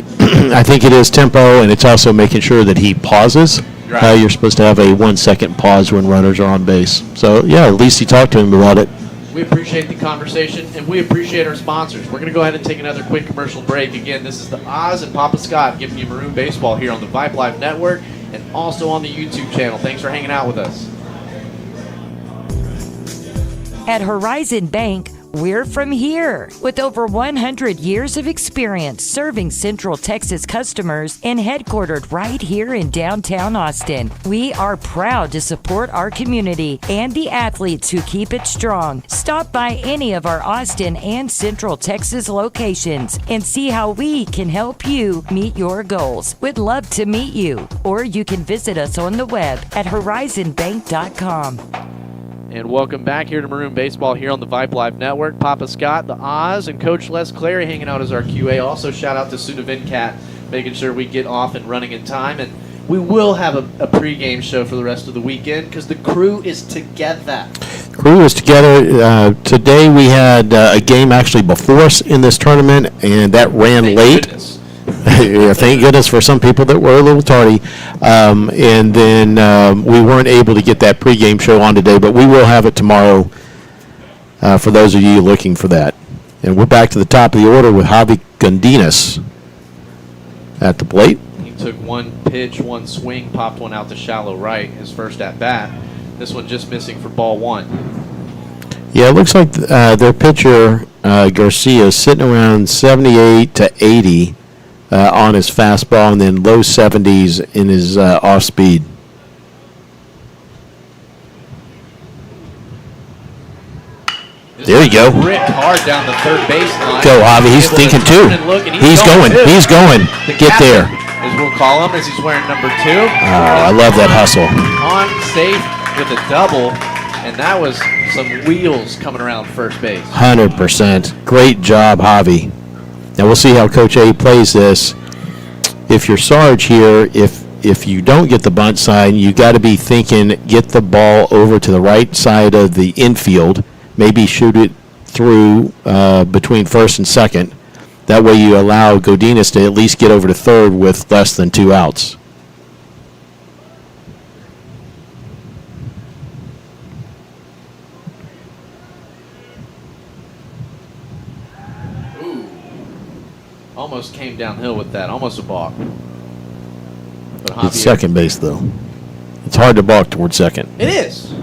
I think it is tempo, and it's also making sure that he pauses. Right. You're supposed to have a 1-second pause when runners are on base. So yeah, at least he talked to him about it. We appreciate the conversation, and we appreciate our sponsors. We're going to go ahead and take another quick commercial break. Again, this is the Oz and Papa Scott giving you Maroon Baseball here on the Vibe Live Network and also on the YouTube channel. Thanks for hanging out with us. At Horizon Bank, we're from here. With over 100 years of experience serving Central Texas customers and headquartered right here in downtown Austin, we are proud to support our community and the athletes who keep it strong. Stop by any of our Austin and Central Texas locations and see how we can help you meet your goals. We'd love to meet you, or you can visit us on the web at horizonbank.com. And welcome back here to Maroon Baseball here on the Vibe Live Network. Papa Scott, the Oz, and Coach Les Clary hanging out as our QA. Also, shout out to Sudavincat, making sure we get off and running in time. And we will have a pregame show for the rest of the weekend because the crew is together. Crew is together. Today we had a game actually before us in this tournament, and that ran Thank late. goodness. Yeah, thank goodness for some people that were a little tardy. And then we weren't able to get that pregame show on today, but we will have it tomorrow for those of you looking for that. And we're back to the top of the order with Javi Gundinas at the plate. He took one pitch, one swing, popped one out to shallow right, his first at bat. This one just missing for ball one. Yeah, it looks like their pitcher, Garcia, is sitting around 78 to 80 on his fastball, and then low 70s in his off speed. There you go. Ripped hard down the third baseline. Go, Javi. He's Able to thinking too. turn and look, and He's going. too. He's going. The Get captain, there. as we'll call him, as he's wearing number 2. I love that hustle. On safe with a double, and that was some wheels coming around first base. 100%. Great job, Javi. Now we'll see how Coach A plays this. If you're Sarge here, if you don't get the bunt sign, you got to be thinking get the ball over to the right side of the infield. Maybe shoot it through between first and second. That way you allow Godinez to at least get over to third with less than 2 outs. Almost came downhill with that. Almost a balk. But It's second base, though. It's hard to balk toward second. It is.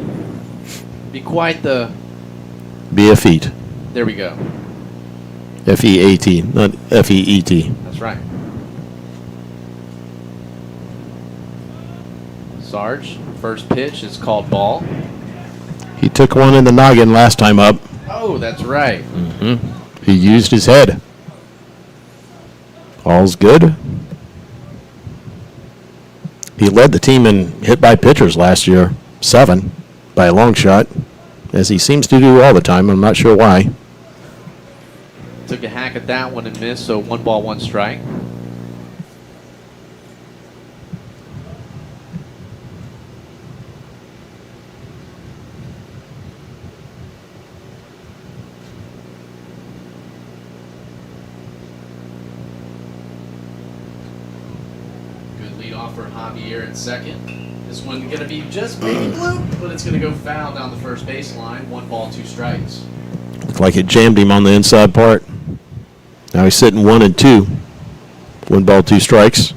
Be quite the... Be a feat. There we go. F-E-A-T, not F-E-E-T. That's right. Sarge, first pitch is called ball. He took one in the noggin last time up. Oh, that's right. He used his head. All's good. He led the team in hit by pitchers last year, 7 by a long shot, as he seems to do all the time. I'm not sure why. Took a hack at that one and missed, so 1 ball, 1 strike. For Javier at second. This one going to be just maybe blue, but it's going to go foul down the first baseline. 1 ball, 2 strikes. Looked like it jammed him on the inside part. Now he's sitting 1 and 2. 1 ball, 2 strikes.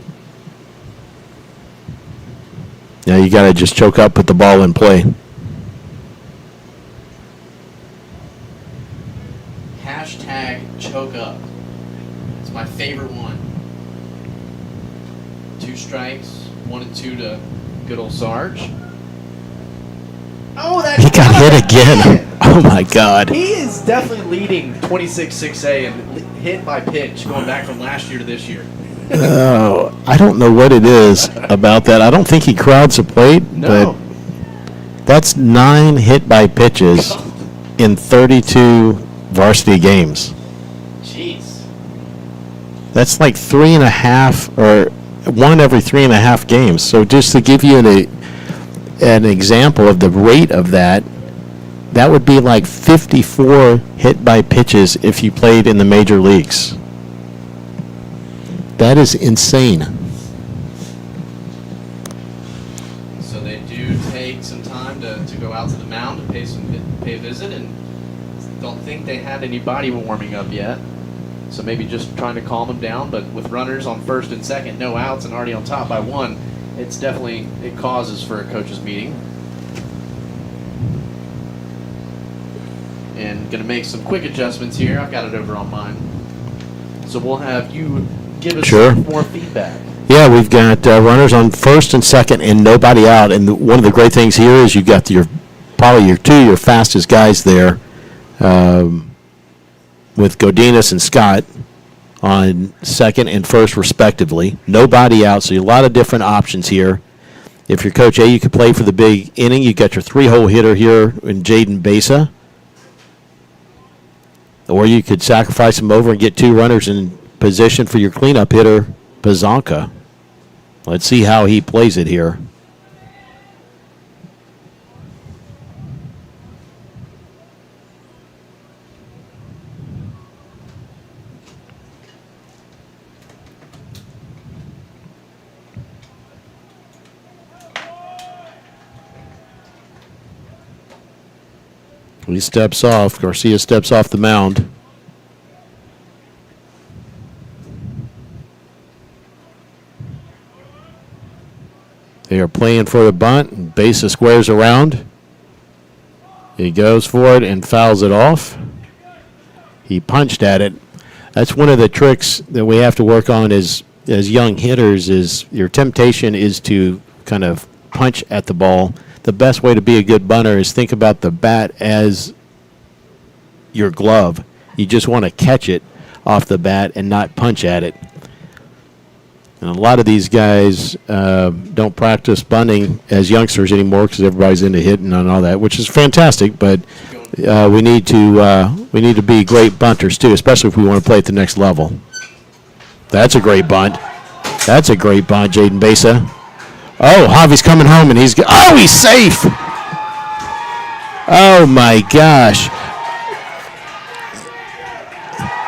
Now you got to just choke up, put the ball in play. Hashtag choke up. It's my favorite one. 2 strikes, 1 and 2 to good old Sarge. Oh, that He got hit again. Oh my God. He is definitely leading 26-6A and hit by pitch going back from last year to this year. Oh, I don't know what it is about that. I don't think he crowds the plate, No. but that's 9 hit by pitches in 32 varsity games. Jeez. That's like 3.5 or 1 every 3.5 games. So just to give you an example of the rate of that, that would be like 54 hit by pitches if you played in the major leagues. That is insane. So they do take some time to go out to the mound and pay a visit, and don't think they had any body warming up yet. So maybe just trying to calm them down, but with runners on first and second, no outs, and already on top by 1, it causes for a coach's meeting. And going to make some quick adjustments here. I've got it over on mine. So we'll have you give us some more feedback. Yeah, we've got runners on first and second and nobody out. And one of the great things here is you've got probably your fastest guys there. With Godinez and Scott on second and first respectively. Nobody out, so a lot of different options here. If you're Coach A, you could play for the big inning. You got your 3-hole hitter here in Jaden Besa. Or you could sacrifice him over and get 2 runners in position for your cleanup hitter, Pazanka. Let's see how he plays it here. He steps off. Garcia steps off the mound. They are playing for the bunt. Besa squares around. He goes for it and fouls it off. He punched at it. That's one of the tricks that we have to work on as young hitters is your temptation is to kind of punch at the ball. The best way to be a good bunter is think about the bat as your glove. You just want to catch it off the bat and not punch at it. And a lot of these guys don't practice bunting as youngsters anymore because everybody's into hitting and all that, which is fantastic. But we need to be great bunters too, especially if we want to play at the next level. That's a great bunt. That's a great bunt, Jaden Besa. Oh, Javi's coming home, and he's safe. Oh, my gosh.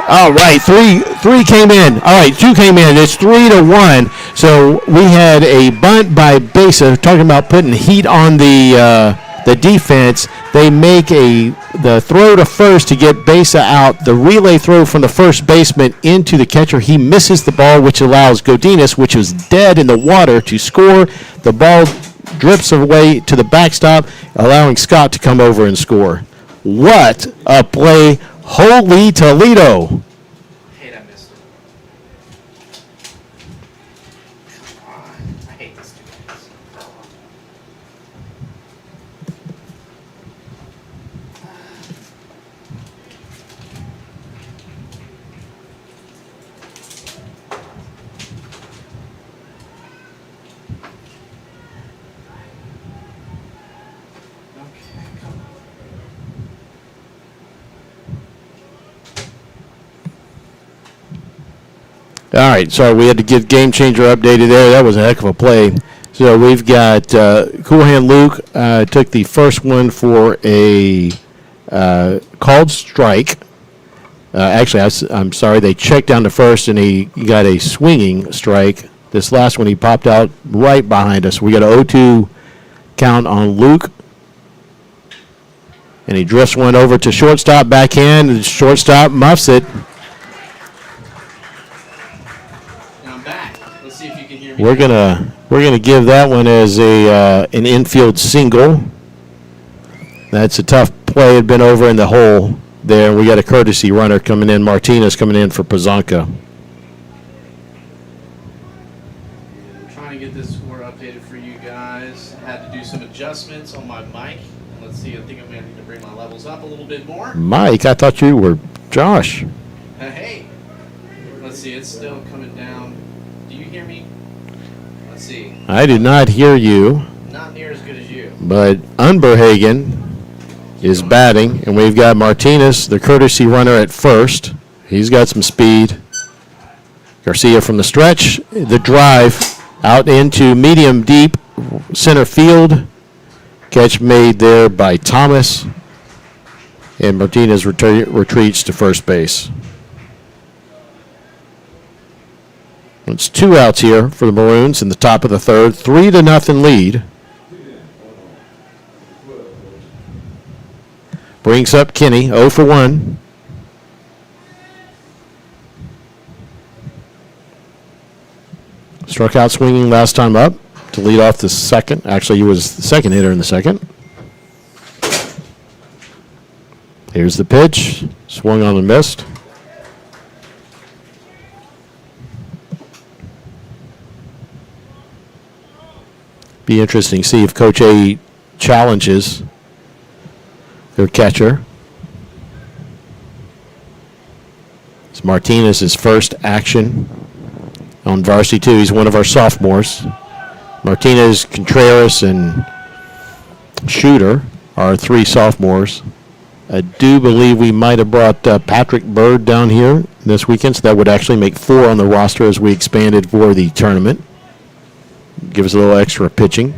All right, three came in. All right, 2 came in. It's 3-1. So we had a bunt by Besa, talking about putting heat on the defense. They make the throw to first to get Besa out. The relay throw from the first baseman into the catcher. He misses the ball, which allows Godinez, which was dead in the water, to score. The ball drips away to the backstop, allowing Scott to come over and score. What a play. Holy Toledo. Hate I missed it. Come on. I hate this dude. All right, sorry, we had to get Game Changer updated there. That was a heck of a play. So we've got Cool Hand Luke took the first one for a called strike. Actually, I'm sorry, they checked down to first, and he got a swinging strike. This last one, he popped out right behind us. We got an 0-2 count on Luke. And he drifts one over to shortstop, backhand, and shortstop muffs it. Now I'm back. Let's see if you can hear me. We're gonna give that one as an infield single. That's a tough play. Had been over in the hole there. We got a courtesy runner coming in. Martinez coming in for Pazanka. I'm trying to get this score updated for you guys. I had to do some adjustments on my mic. Let's see. I think I'm gonna need to bring my levels up a little bit more. Mike, I thought you were Josh. Hey. Let's see. It's still coming down. Do you hear me? Let's see. I did not hear you. Not near as good as you. But Unberhagen is batting, and we've got Martinez, the courtesy runner, at first. He's got some speed. Garcia from the stretch. The drive out into medium deep center field. Catch made there by Thomas. And Martinez retreats to first base. It's 2 outs here for the Maroons in the top of the third. 3-0 lead. Brings up Kinney, 0 for 1. Struck out swinging last time up to lead off the second. Actually, he was the second hitter in the second. Here's the pitch. Swung on and missed. Be interesting to see if Coach A challenges their catcher. It's Martinez's first action on varsity 2. He's one of our sophomores. Martinez, Contreras, and Shooter are 3 sophomores. I do believe we might have brought Patrick Bird down here this weekend, so that would actually make 4 on the roster as we expanded for the tournament. Give us a little extra pitching.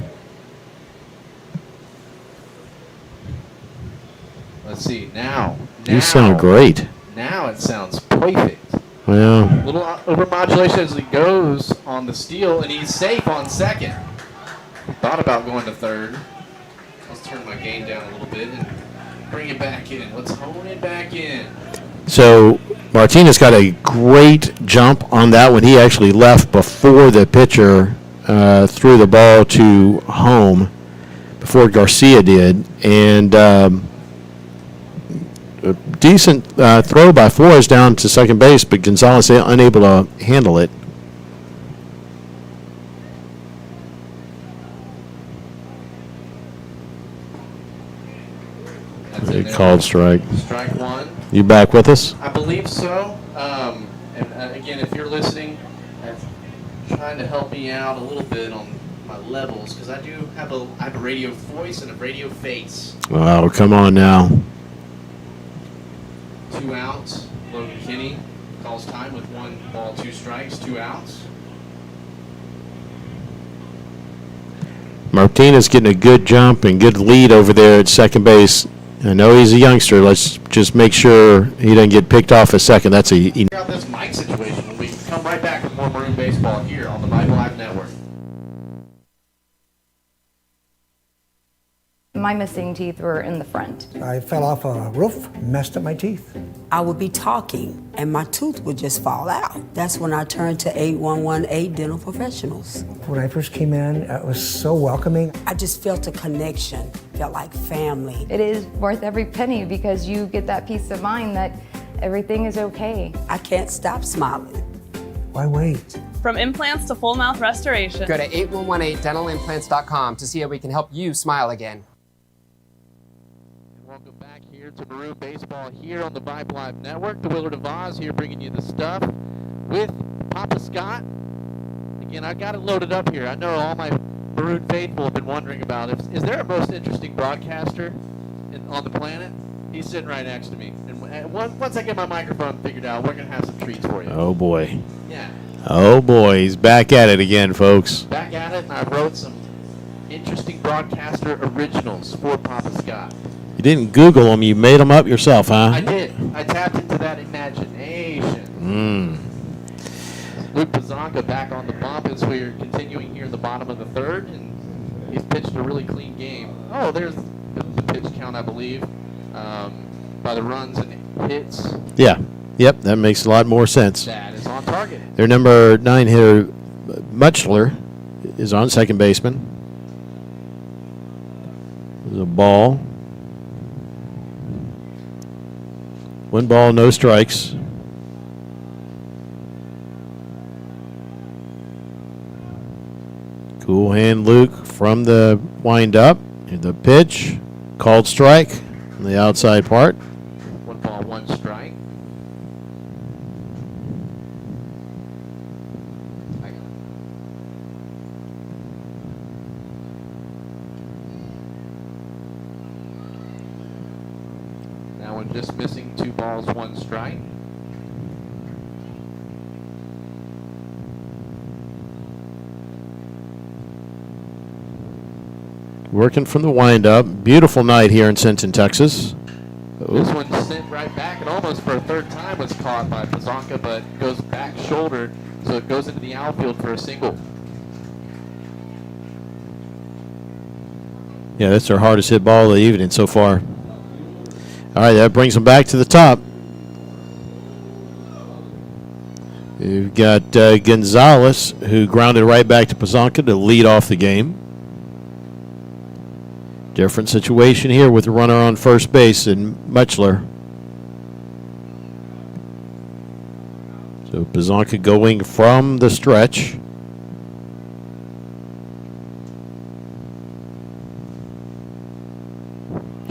Let's see. Now. You sound great. Now it sounds perfect. Well, A little overmodulation as he goes on the steal, and he's safe on second. Thought about going to third. Let's turn my gain down a little bit and bring it back in. Let's hone it back in. so Martinez got a great jump on that one. He actually left before the pitcher threw the ball to home, before Garcia did. And a decent throw by Flores down to second base, but Gonzalez unable to handle it. They called strike. Strike 1. You back with us? I believe so. And again, if you're listening, trying to help me out a little bit on my levels, because I do have a radio voice and a radio face. Oh, come on now. 2 outs. Logan Kinney calls time with 1 ball, 2 strikes, 2 outs. Martinez getting a good jump and good lead over there at second base. I know he's a youngster. Let's just make sure he doesn't get picked off a second. That's a. Figure out this mic situation when we come right back with more Maroon Baseball here on the Bible Live Network. My missing teeth were in the front. I fell off a roof, messed up my teeth. I would be talking and my tooth would just fall out. That's when I turned to 8118 Dental Professionals. When I first came in, it was so welcoming. I just felt a connection, felt like family. It is worth every penny because you get that peace of mind that everything is okay. I can't stop smiling. Why wait? From implants to full mouth restoration. Go to 8118dentalimplants.com to see how we can help you smile again. Welcome back here to Maroon Baseball here on the Vibe Live Network. The Willard of Oz here bringing you the stuff with Papa Scott. Again, I got it loaded up here. I know all my Maroon faithful have been wondering about it. Is there a most interesting broadcaster on the planet? He's sitting right next to me. And once I get my microphone figured out, we're going to have some treats for you. Oh, boy. Yeah. Oh, boy. He's back at it again, folks. Back at it, and I wrote some interesting broadcaster originals for Papa Scott. You didn't Google them. You made them up yourself, huh? I did. I tapped into that imagination. Luke Pazanka back on the bump as we're continuing here in the bottom of the third, and he's pitched a really clean game. Oh, there's the pitch count, I believe, by the runs and hits. Yeah. Yep, that makes a lot more sense. That is on target. Their number 9 hitter, Muchler, is on second baseman. There's a ball. 1 ball, no strikes. Cool hand Luke from the windup. The pitch, called strike on the outside part. 1 ball, 1 strike. Now we're just missing 2 balls, 1 strike. Working from the windup. Beautiful night here in Sinton, Texas. This one sent right back, and almost for a third time was caught by Pazanka, but goes back shoulder, so it goes into the outfield for a single. Yeah, that's their hardest hit ball of the evening so far. All right, that brings them back to the top. You've got Gonzalez, who grounded right back to Pazanka to lead off the game. Different situation here with the runner on first base and Muchler. So Pazanka going from the stretch.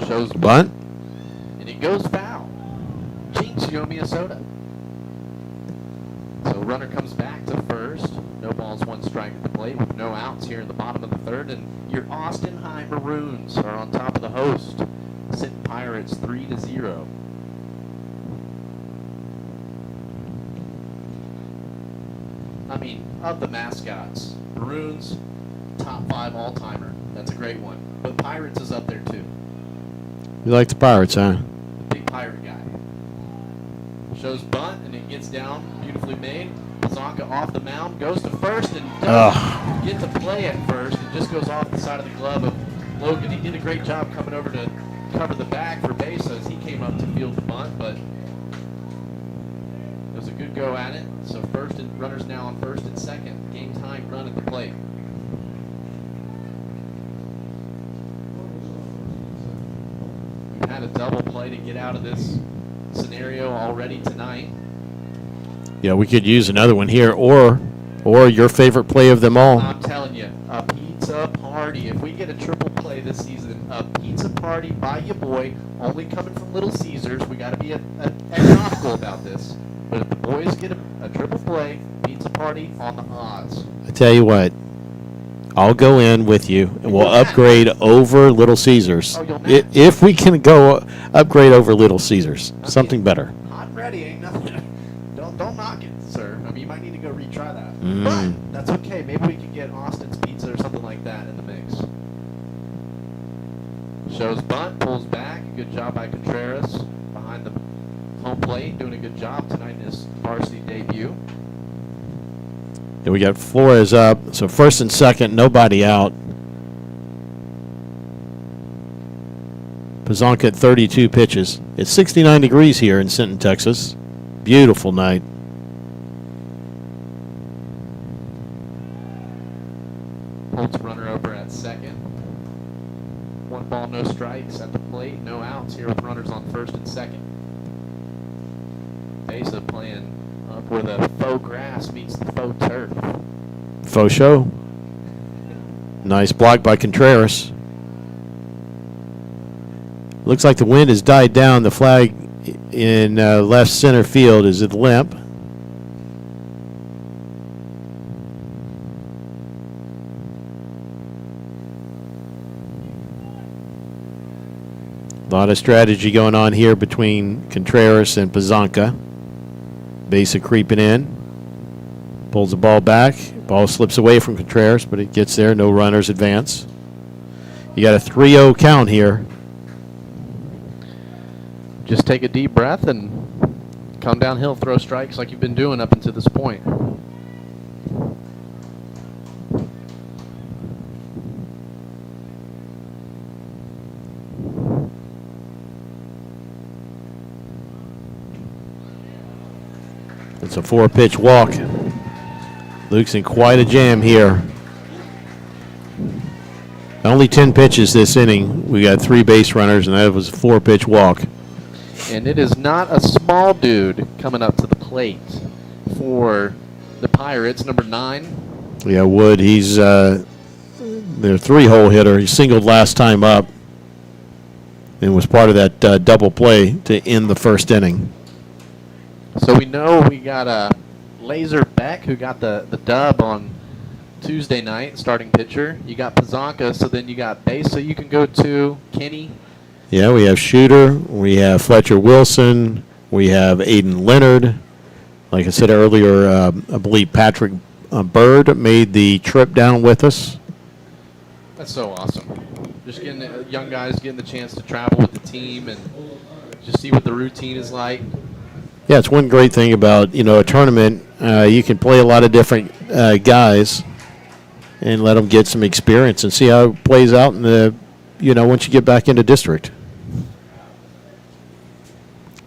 Shows bunt. And it goes foul. Jinx, you owe me a soda. So runner comes back to first. No balls, 1 strike at the plate with no outs here in the bottom of the third. And your Austin High Maroons are on top of the host. Sinton Pirates 3-0. I mean, of the mascots, Maroons, top 5 all-timer. That's a great one. But Pirates is up there too. You like the Pirates, huh? The big pirate guy. Shows bunt, and it gets down, beautifully made. Pazanka off the mound, goes to first, and doesn't get to play at first. It just goes off the side of the glove of Logan. He did a great job coming over to cover the bag for base as he came up to field the bunt, but it was a good go at it. So first and runners now on first and second. Game time run at the plate. We've had a double play to get out of this scenario already tonight. Yeah, we could use another one here, or your favorite play of them all. I'm telling you, a pizza party. If we get a triple play this season, a pizza party by your boy, only coming from Little Caesars. We got to be economical about this. But if the boys get a triple play, pizza party on the odds. I tell you what, I'll go in with you, and we'll upgrade over Little Caesars. If we can go upgrade over Little Caesars, something better. Hot ready, ain't nothing. Don't knock it, sir. I mean, you might need to go retry that. But that's okay. Maybe we can get Austin's Pizza or something like that in the mix. Shows bunt, pulls back. Good job by Contreras behind the home plate, doing a good job tonight in his varsity debut. And we got Flores up, so first and second, nobody out. Pazanka at 32 pitches. It's 69 degrees here in Sinton, Texas. Beautiful night. Holtz runner over at second. 1 ball, no strikes at the plate. No outs here with runners on first and second. Besa playing up where the faux grass meets the faux turf. Faux show. Nice block by Contreras. Looks like the wind has died down. The flag in left center field is at limp. A lot of strategy going on here between Contreras and Pazanka. Besa creeping in. Pulls the ball back. Ball slips away from Contreras, but it gets there. No runners advance. You got a 3-0 count here. Just take a deep breath and come downhill, throw strikes like you've been doing up until this point. It's a 4-pitch walk. Luke's in quite a jam here. Only 10 pitches this inning. We got 3 base runners, and that was a 4-pitch walk. And it is not a small dude coming up to the plate for the Pirates, number 9. Yeah, Wood, he's their 3-hole hitter. He singled last time up and was part of that double play to end the first inning. So we know we got a Laser Beck who got the dub on Tuesday night, starting pitcher. You got Pazanka, so then you got base. So you can go to Kenny. Yeah, we have Shooter, we have Fletcher Wilson, we have Aiden Leonard. Like I said earlier, I believe Patrick Bird made the trip down with us. That's so awesome. Just getting young guys getting the chance to travel with the team and just see what the routine is like. Yeah, it's one great thing about, a tournament. You can play a lot of different guys and let them get some experience and see how it plays out in the, once you get back into district.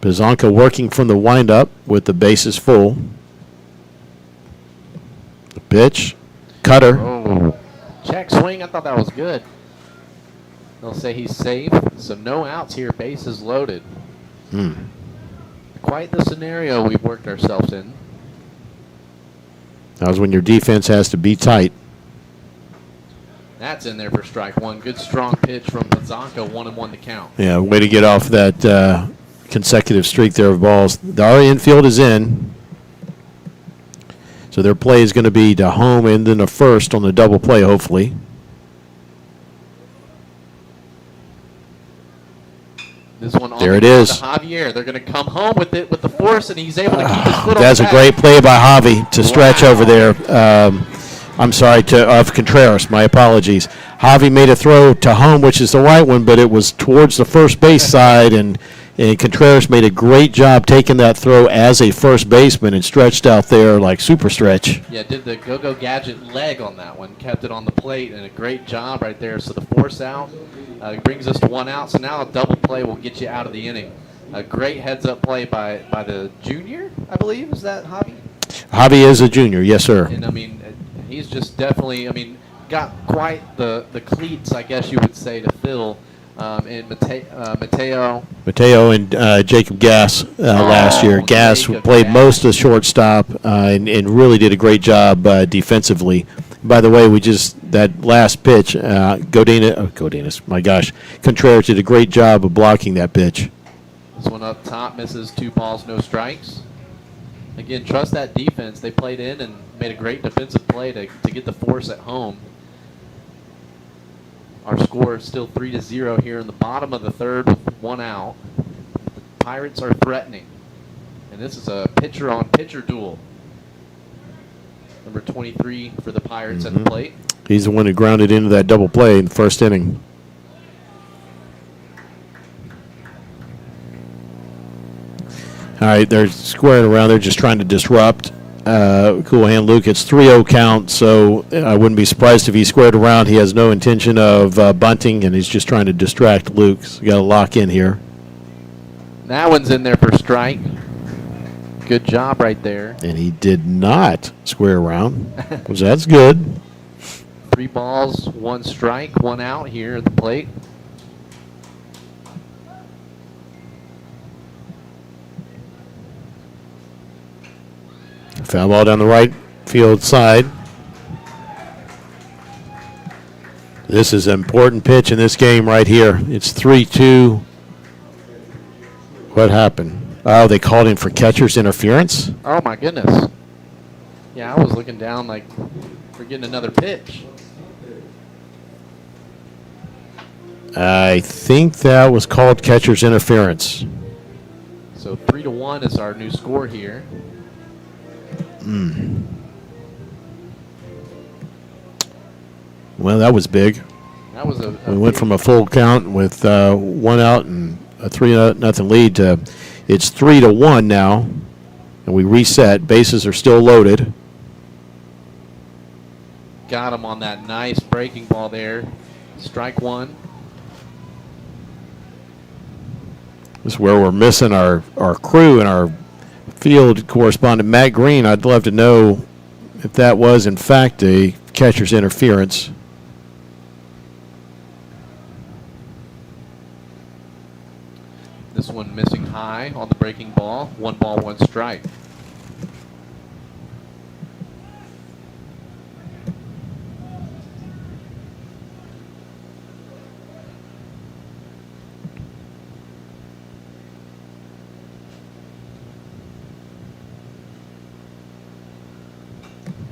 Pazanka working from the windup with the bases full. The pitch. Cutter. Oh, check swing. I thought that was good. They'll say he's safe. So no outs here. Bases loaded. Quite the scenario we've worked ourselves in. That was when your defense has to be tight. That's in there for strike one. Good strong pitch from Pazanka. 1-1 to count. Yeah, way to get off that consecutive streak there of balls. Our infield is in. So their play is going to be to home and then a first on the double play, hopefully. This one there it is. To Javier. They're going to come home with it with the force, and he's able to keep his foot on That's the a back. great play by Javi to stretch over there. I'm sorry, of Contreras. My apologies. Javi made a throw to home, which is the right one, but it was towards the first base side, and Contreras made a great job taking that throw as a first baseman and stretched out there like super stretch. Yeah, did the go-go gadget leg on that one. Kept it on the plate, and a great job right there. So the force out brings us to 1 out. So now a double play will get you out of the inning. A great heads-up play by the junior, I believe. Is that Javi? Javi is a junior, yes, sir. And, I mean, he's just definitely, got quite the cleats, I guess you would say, to fill. And Mateo and Jacob Gass last year. Gass Jacob played Gass. most of the shortstop and really did a great job defensively. By the way, that last pitch, Godinez, my gosh, Contreras did a great job of blocking that pitch. This one up top misses. 2 balls, no strikes. Again, trust that defense. They played in and made a great defensive play to get the force at home. Our score is still 3-0 here in the bottom of the third with 1 out. The Pirates are threatening. And this is a pitcher-on-pitcher duel. Number 23 for the Pirates at the plate. He's the one who grounded into that double play in the first inning. All right, they're squaring around. They're just trying to disrupt. Cool hand Luke. It's 3-0 count, so I wouldn't be surprised if he squared around. He has no intention of bunting, and he's just trying to distract Luke. So you got to lock in here. That one's in there for strike. Good job right there. And he did not square around, which that's good. 3 balls, 1 strike, 1 out here at the plate. Foul ball down the right field side. This is an important pitch in this game right here. It's 3-2. What happened? Oh, they called in for catcher's interference? Oh, my goodness. Yeah, I was looking down like we're getting another pitch. I think that was called catcher's interference. So 3-1 is our new score here. Well, that was big. That was a We went from a full count with 1 out and a 3-0 lead to it's 3-1 now, and we reset. Bases are still loaded. got him on that nice breaking ball there. Strike one. This is where we're missing our crew and our field correspondent, Matt Green. I'd love to know if that was, in fact, a catcher's interference. This one missing high on the breaking ball. 1 ball, 1 strike.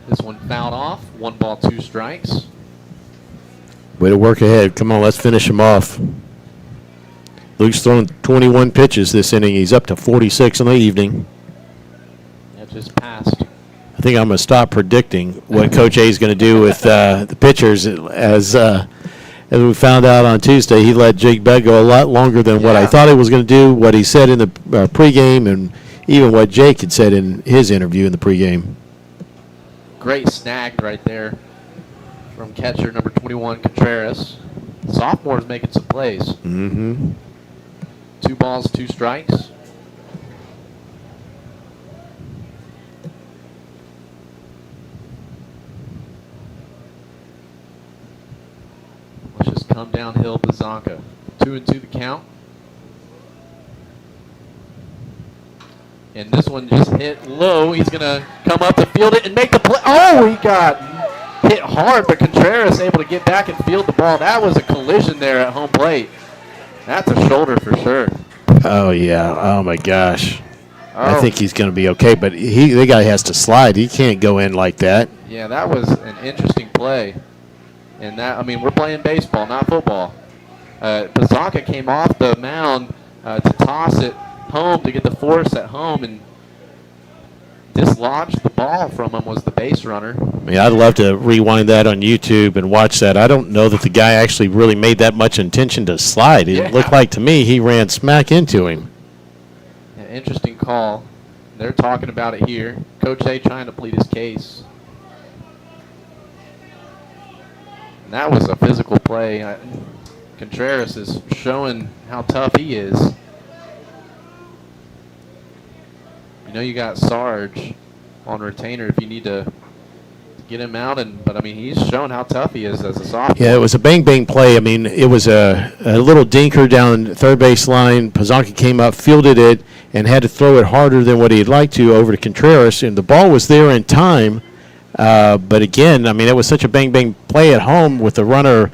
This one fouled off. 1 ball, 2 strikes. Way to work ahead. Come on, let's finish him off. Luke's thrown 21 pitches this inning. He's up to 46 in the evening. That just passed. I think I'm going to stop predicting what Coach A is going to do with the pitchers. As we found out on Tuesday, he let Jake Begg go a lot longer than what I thought he was going to do, what he said in the pregame, and even what Jake had said in his interview in the pregame. Great snag right there from catcher number 21, Contreras. Sophomore's making some plays. Mm-hmm. 2 balls, 2 strikes. Let's just come downhill, Bazanka. 2-2 the count. And this one just hit low. He's going to come up to field it and make the play. Oh, he got hit hard, but Contreras able to get back and field the ball. That was a collision there at home plate. That's a shoulder for sure. Oh, yeah. Oh, my gosh. I think he's going to be okay, but the guy has to slide. He can't go in like that. Yeah, that was an interesting play. And that, I mean, we're playing baseball, not football. Bazanka came off the mound to toss it home to get the force at home and dislodged the ball from him was the base runner. I mean, I'd love to rewind that on YouTube and watch that. I don't know that the guy actually really made that much intention to slide. It looked like to me he ran smack into him. Yeah, interesting call. They're talking about it here. Coach A trying to plead his case. And that was a physical play. Contreras is showing how tough he is. You know you got Sarge on retainer if you need to get him out, but I mean he's shown how tough he is as a sophomore. Yeah, it was a bang play. I mean, it was a little dinker down third base line. Bazanka came up, fielded it, and had to throw it harder than what he'd like to over to Contreras, and the ball was there in time. But again, I mean, it was such a bang play at home with the runner.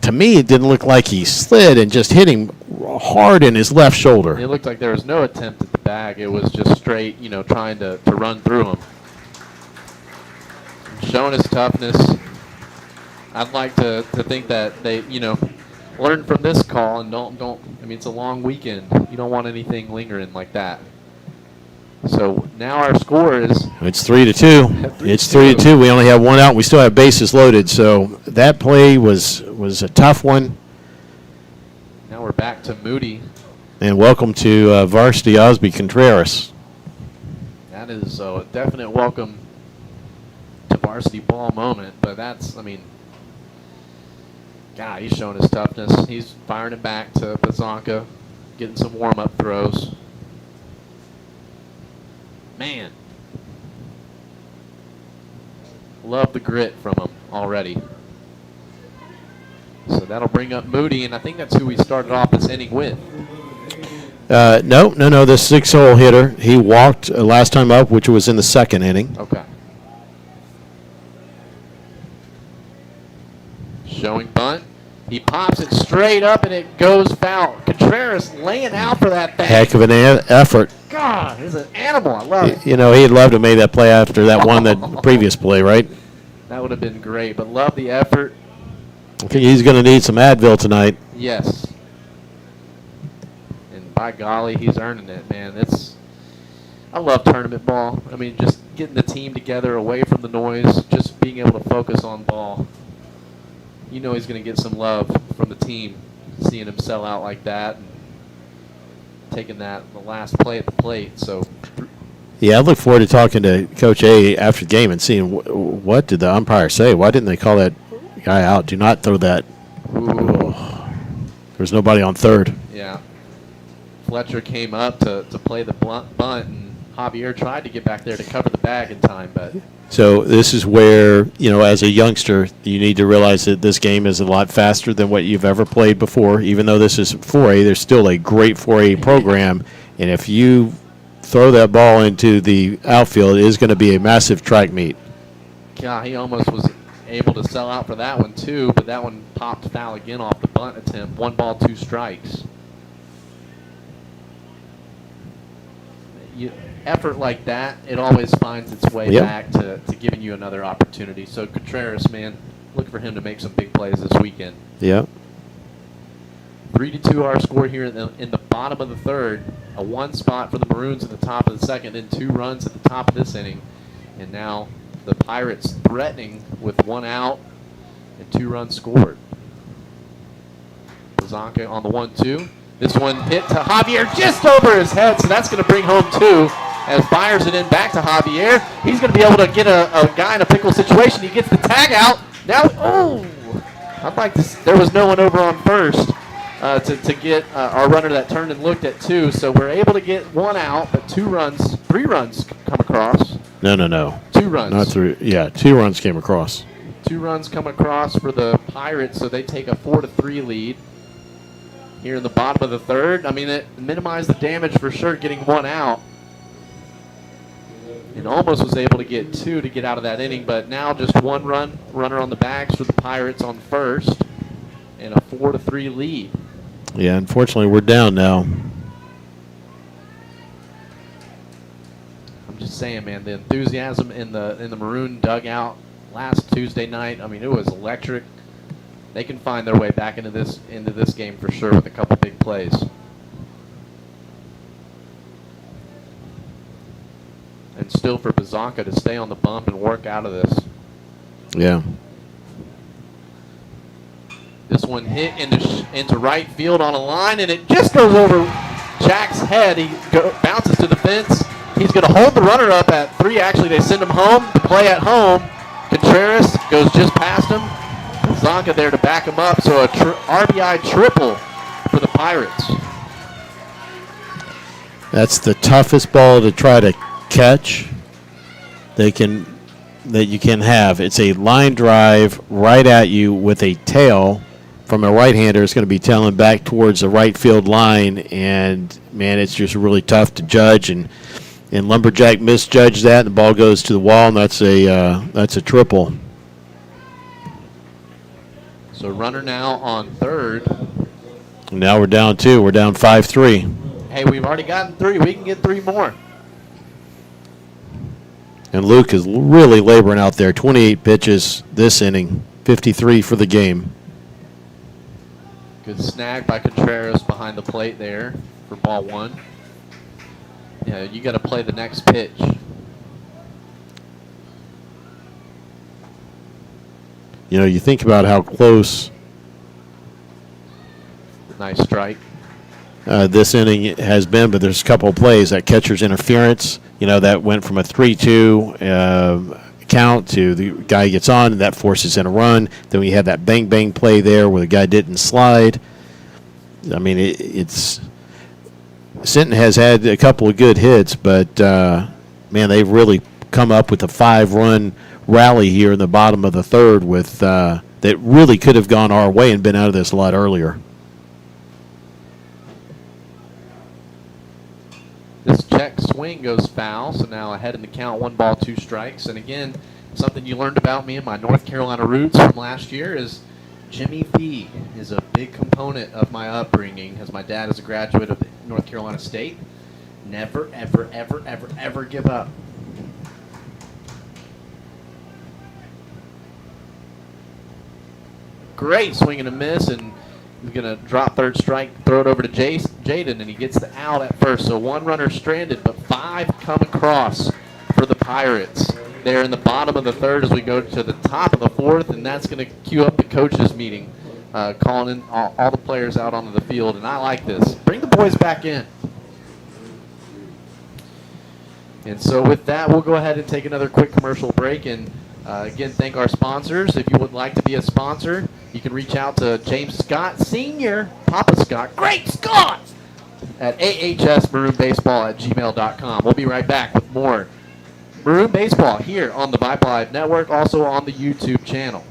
To me, it didn't look like he slid and just hit him hard in his left shoulder. It looked like there was no attempt at the bag. It was just straight, trying to run through him. Showing his toughness. I'd like to think that they, learn from this call and don't. I mean, it's a long weekend. You don't want anything lingering like that. So now our score is. It's 3-2. It's 3-2. We only have 1 out. We still have bases loaded. So that play was a tough one. Now we're back to Moody. And welcome to varsity Osby Contreras. That is a definite welcome to varsity ball moment. But that's, I mean, God, he's showing his toughness. He's firing it back to Bazanka, getting some warm-up throws. Man. Love the grit from him already. So that'll bring up Moody, and I think that's who we started off this inning with. No, the 6-hole hitter. He walked last time up, which was in the second inning. Okay. Showing bunt. He pops it straight up, and it goes foul. Contreras laying out for that thing. Heck of an effort. God, he's an animal. I love it. He'd love to have made that play after that one, that previous play, right? That would have been great, but love the effort. I think he's going to need some Advil tonight. Yes. And by golly, he's earning it, man. I love tournament ball. I mean, just getting the team together away from the noise, just being able to focus on ball. you know he's going to get some love from the team, seeing him sell out like that and taking the last play at the plate. So, yeah, I look forward to talking to Coach A after the game and seeing what did the umpire say. Why didn't they call that guy out? Do not throw that. There's nobody on third. Yeah. Fletcher came up to play the bunt, and Javier tried to get back there to cover the bag in time, but. So this is where, as a youngster, you need to realize that this game is a lot faster than what you've ever played before. Even though this is 4A, there's still a great 4A program, and if you throw that ball into the outfield, it is going to be a massive track meet. Yeah, he almost was able to sell out for that one too, but that one popped foul again off the bunt attempt. 1 ball, 2 strikes. Effort like that, it always finds its way back to giving you another opportunity. So Contreras, man, look for him to make some big plays this weekend. Yeah. 3-2 our score here in the bottom of the third. A 1 spot for the Maroons at the top of the second, then 2 runs at the top of this inning. And now the Pirates threatening with 1 out and 2 runs scored. Blazonka on the 1-2. This one hit to Javier just over his head, so that's going to bring home 2. As fires it in back to Javier. He's going to be able to get a guy in a pickle situation. He gets the tag out. Now, I'd like to. There was no one over on first to get our runner that turned and looked at 2. So we're able to get 1 out, but 3 runs come across. No. 2 runs. Not 3. Yeah, 2 runs came across. 2 runs come across for the Pirates, so they take a 4-3 lead here in the bottom of the third. I mean, it minimized the damage for sure, getting 1 out. And almost was able to get 2 to get out of that inning, but now just 1 runner on the bags for the Pirates on first, and a 4-3 lead. Yeah, unfortunately, we're down now. I'm just saying, man, the enthusiasm in the Maroon dugout last Tuesday night, I mean, it was electric. They can find their way back into this game for sure with a couple big plays. And still for Blazonka to stay on the bump and work out of this. Yeah. This one hit into right field on a line, and it just goes over Jack's head. He bounces to the fence. He's going to hold the runner up at 3. Actually, they send him home. The play at home. Contreras goes just past him. Blazonka there to back him up. So a RBI triple for the Pirates. That's the toughest ball to try to catch that you can have. It's a line drive right at you with a tail from a right-hander. It's going to be tailing back towards the right field line, and man, it's just really tough to judge. And Lumberjack misjudged that, and the ball goes to the wall, and that's a triple. So runner now on third. And now we're down 2. We're down 5-3. Hey, we've already gotten 3. We can get 3 more. And Luke is really laboring out there. 28 pitches this inning, 53 for the game. Good snag by Contreras behind the plate there for ball 1. Yeah, you got to play the next pitch. You think about how close. Nice strike. This inning has been, but there's a couple of plays. That catcher's interference, that went from a 3-2 count to the guy gets on, and that forces in a run. Then we had that bang play there where the guy didn't slide. I mean, it's Sinton has had a couple of good hits, but man, they've really come up with a 5-run rally here in the bottom of the third with that really could have gone our way and been out of this a lot earlier. This check swing goes foul, so now ahead in the count, 1 ball, 2 strikes. And again, something you learned about me and my North Carolina roots from last year is Jimmy B is a big component of my upbringing, as my dad is a graduate of North Carolina State. Never, ever, ever, ever, ever give up. Great swing and a miss, and he's going to drop third strike, throw it over to Jaden, and he gets the out at first. So 1 runner stranded, but 5 come across for the Pirates. there in the bottom of the third as we go to the top of the fourth, and that's going to cue up the coaches meeting, calling in all the players out onto the field, and I like this. Bring the boys back in. And so with that, we'll go ahead and take another quick commercial break, and again, thank our sponsors. If you would like to be a sponsor, you can reach out to James Scott Sr., Papa Scott, Great Scott, at ahsmaroonbaseball@gmail.com. We'll be right back with more Maroon Baseball here on the Vibe Live Network, also on the YouTube channel.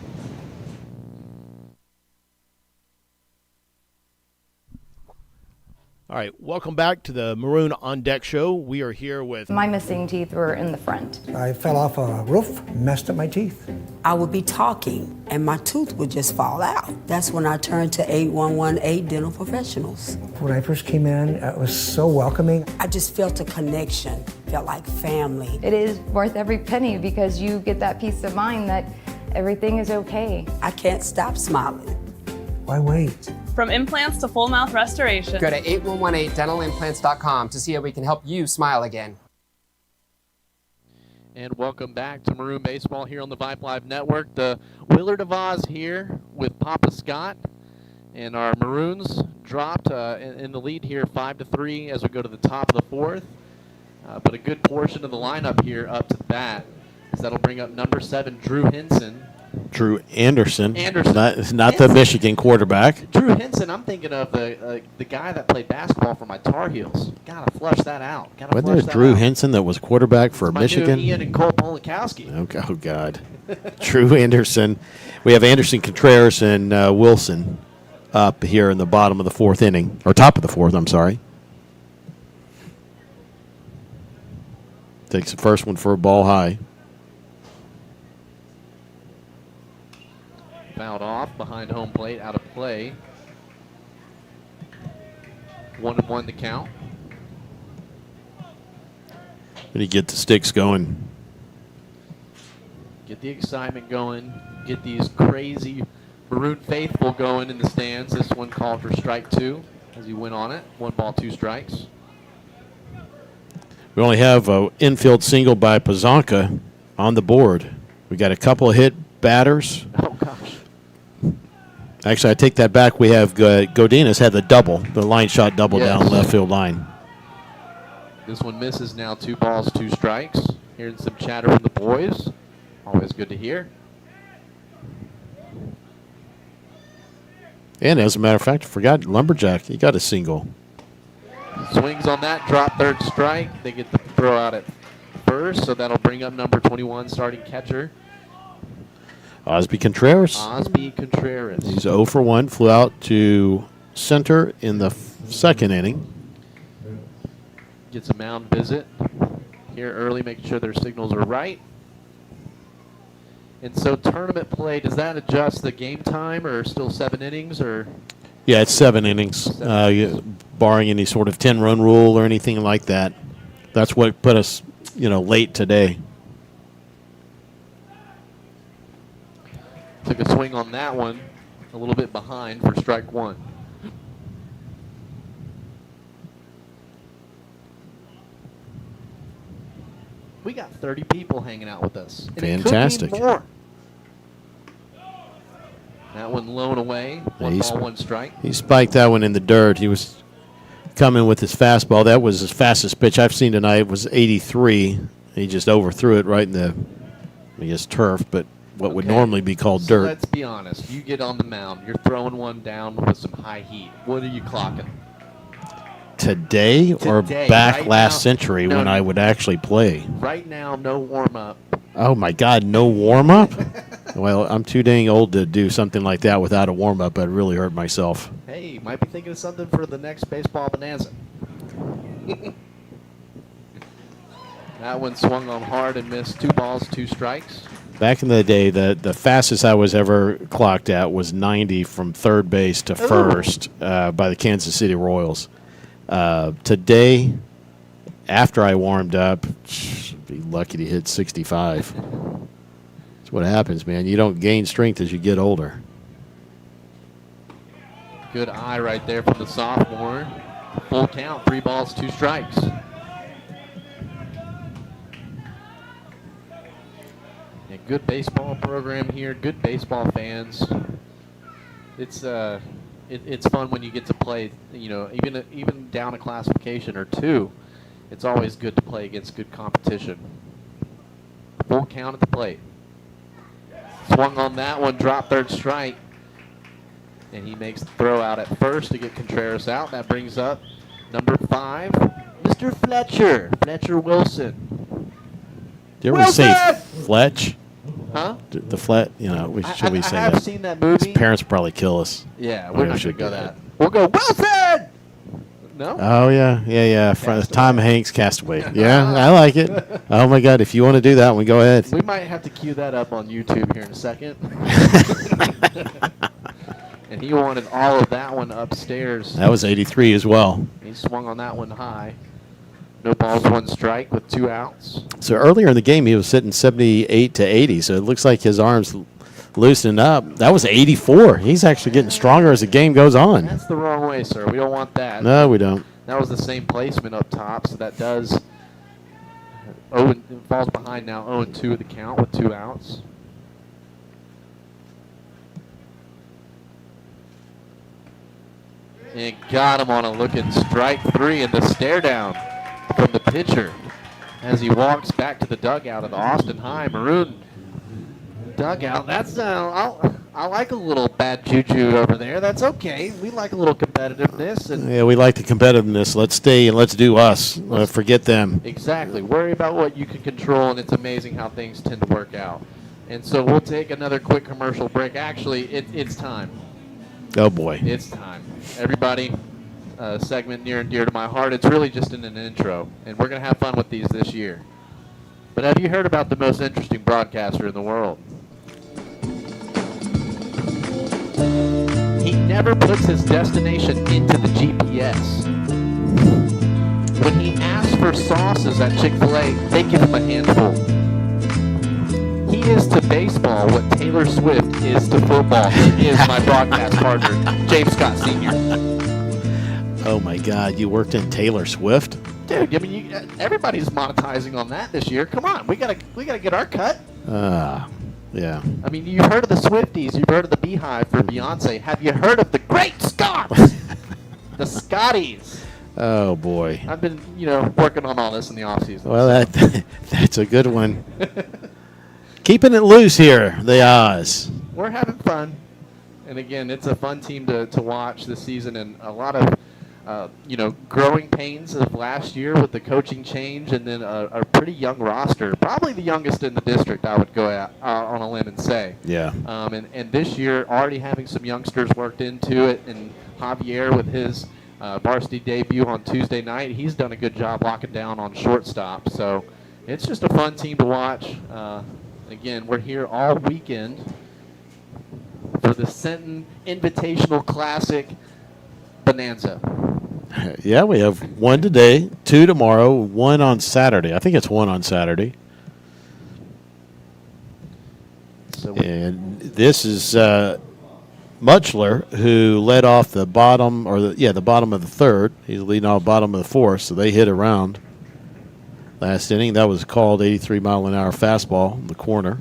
All right, welcome back to the Maroon On Deck show. We are here with... My missing teeth were in the front. I fell off a roof, messed up my teeth. I would be talking and my tooth would just fall out. That's when I turned to 8118 Dental Professionals. When I first came in, it was so welcoming. I just felt a connection, felt like family. It is worth every penny because you get that peace of mind that everything is okay. I can't stop smiling. Why wait? From implants to full mouth restoration. Go to 8118dentalimplants.com to see how we can help you smile again. And welcome back to Maroon Baseball here on the Vibe Live Network. The Willard of Oz here with Papa Scott. And our Maroons dropped in the lead here 5-3 as we go to the top of the fourth. But a good portion of the lineup here up to the bat. So that'll bring up number 7, Drew Henson. Drew Anderson. Not Henson. the Michigan quarterback. Drew Henson, I'm thinking of the guy that played basketball for my Tar Heels. Gotta flush that out. Wasn't there Drew Henson that was quarterback for Michigan? Ian and Cole Polakowski. Oh, God. Drew Anderson. We have Anderson, Contreras, and Wilson up here in the bottom of the fourth inning. Or top of the fourth, I'm sorry. Takes the first one for a ball high. Fouled off behind home plate, out of play. 1-1 to count. When you get the sticks going. Get the excitement going. Get these crazy Maroon faithful going in the stands. This one called for strike 2 as he went on it. 1 ball, 2 strikes. We only have an infield single by Pazanka on the board. We got a couple of hit batters. Oh, gosh. Actually, I take that back. We have Godinez had the double, the line shot double down left field line. This one misses now. 2 balls, 2 strikes. Hearing some chatter from the boys. Always good to hear. And as a matter of fact, I forgot Lumberjack. He got a single. Swings on that, drop third strike. They get the throw out at first, so that'll bring up number 21, starting catcher. Osby Contreras. Osby Contreras. He's 0 for 1. Flew out to center in the second inning. Gets a mound visit here early, making sure their signals are right. And so tournament play, does that adjust the game time or still 7 innings? Or? Yeah, it's 7 innings, barring any sort of 10-run rule or anything like that. That's what put us, late today. Took a swing on that one, a little bit behind for strike 1. We got 30 people hanging out with us. Fantastic. And it could be more. That one blown away. 1 ball, 1 strike. He spiked that one in the dirt. He was coming with his fastball. That was his fastest pitch I've seen tonight. It was 83. He just overthrew it right in the, turf, but what would normally be called dirt. Let's be honest. You get on the mound. You're throwing one down with some high heat. What are you clocking? Today or back right last century when I would actually play? Right now, no warm-up. Oh, my God, no warm-up? Well, I'm too dang old to do something like that without a warm-up. I'd really hurt myself. Hey, you might be thinking of something for the next baseball bonanza. That one swung on hard and missed. 2 balls, 2 strikes. Back in the day, the fastest I was ever clocked at was 90 from third base to first by the Kansas City Royals. Today, after I warmed up, I'd be lucky to hit 65. That's what happens, man. You don't gain strength as you get older. Good eye right there from the sophomore. Full count, 3 balls, 2 strikes. good baseball program here, good baseball fans. It's fun when you get to play, even down a classification or two. It's always good to play against good competition. Full count at the plate. Swung on that one, dropped third strike. And he makes the throw out at first to get Contreras out. That brings up number 5, Mr. Fletcher Wilson. Did we say Fletch? Huh? The Flet, should we say I have that? seen that movie. His parents probably kill us. Yeah, we're not going to go that. We'll go Wilson! No? Oh, yeah. Tom Hanks, Castaway. Yeah, I like it. Oh, my God. If you want to do that one, go ahead. We might have to cue that up on YouTube here in a second. And he wanted all of that one upstairs. That was 83 as well. He swung on that one high. No balls, 1 strike with 2 outs. So earlier in the game, he was sitting 78 to 80. So it looks like his arm's loosening up. That was 84. He's actually getting stronger as the game goes on. That's the wrong way, sir. We don't want that. No, we don't. That was the same placement up top, so that does. Falls behind now 0-2 of the count with 2 outs. And got him on a looking strike 3 and the stare down from the pitcher as he walks back to the dugout of the Austin High Maroon dugout. That's I like a little bad juju over there. That's okay. We like a little competitiveness. And Yeah, we like the competitiveness. Let's stay and let's do us. Forget them. exactly. Worry about what you can control, and it's amazing how things tend to work out. And so we'll take another quick commercial break. Actually, it's time. Oh, boy. It's time. Everybody, segment near and dear to my heart. It's really just in an intro, and we're going to have fun with these this year. But have you heard about the most interesting broadcaster in the world? He never puts his destination into the GPS. When he asks for sauces at Chick-fil-A, they give him a handful. He is to baseball what Taylor Swift is to football. He is my broadcast partner, James Scott Sr. Oh, my God. You worked in Taylor Swift? Dude, I mean, everybody's monetizing on that this year. Come on, we gotta get our cut. Yeah. I mean, you've heard of the Swifties, you've heard of the Beehive for Beyonce. Have you heard of the Great Scots? The Scotties. Oh, boy. I've been, working on all this in the offseason. Well, that's a good one. Keeping it loose here, the Oz. We're having fun. And again, it's a fun team to watch this season, and a lot of growing pains of last year with the coaching change, and then a pretty young roster, probably the youngest in the district, I would go out on a limb and say. Yeah. And this year, already having some youngsters worked into it, and Javier with his varsity debut on Tuesday night, he's done a good job locking down on shortstop. So it's just a fun team to watch. Again, we're here all weekend for the Sinton Invitational Classic Bonanza. Yeah, we have 1 today, 2 tomorrow, 1 on Saturday. I think it's 1 on Saturday. And this is Mutchler, who led off the bottom, the bottom of the 3rd. He's leading off bottom of the 4th, so they hit around last inning. That was called 83-mile-an-hour fastball in the corner.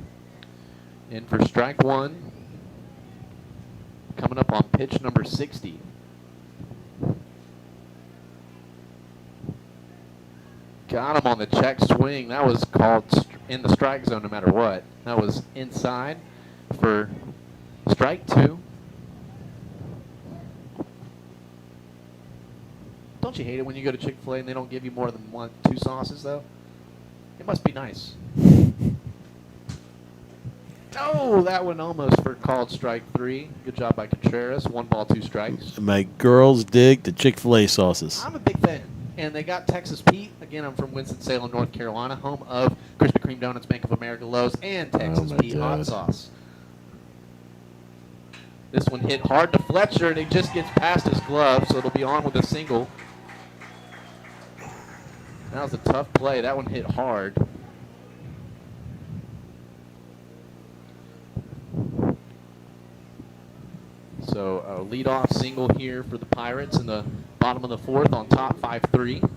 And for strike 1, coming up on pitch number 60. Got him on the check swing. That was called in the strike zone no matter what. That was inside for strike 2. Don't you hate it when you go to Chick-fil-A and they don't give you more than 2 sauces, though? It must be nice. Oh, that one almost for called strike 3. Good job by Contreras. 1 ball, 2 strikes. My girls dig the Chick-fil-A sauces. I'm a big fan. And they got Texas Pete. Again, I'm from Winston-Salem, North Carolina, home of Krispy Kreme Donuts, Bank of America Lowe's, and Texas Pete hot sauce. This one hit hard to Fletcher, and he just gets past his glove, so it'll be on with a single. That was a tough play. That one hit hard. So a leadoff single here for the Pirates in the bottom of the 4th on top 5-3.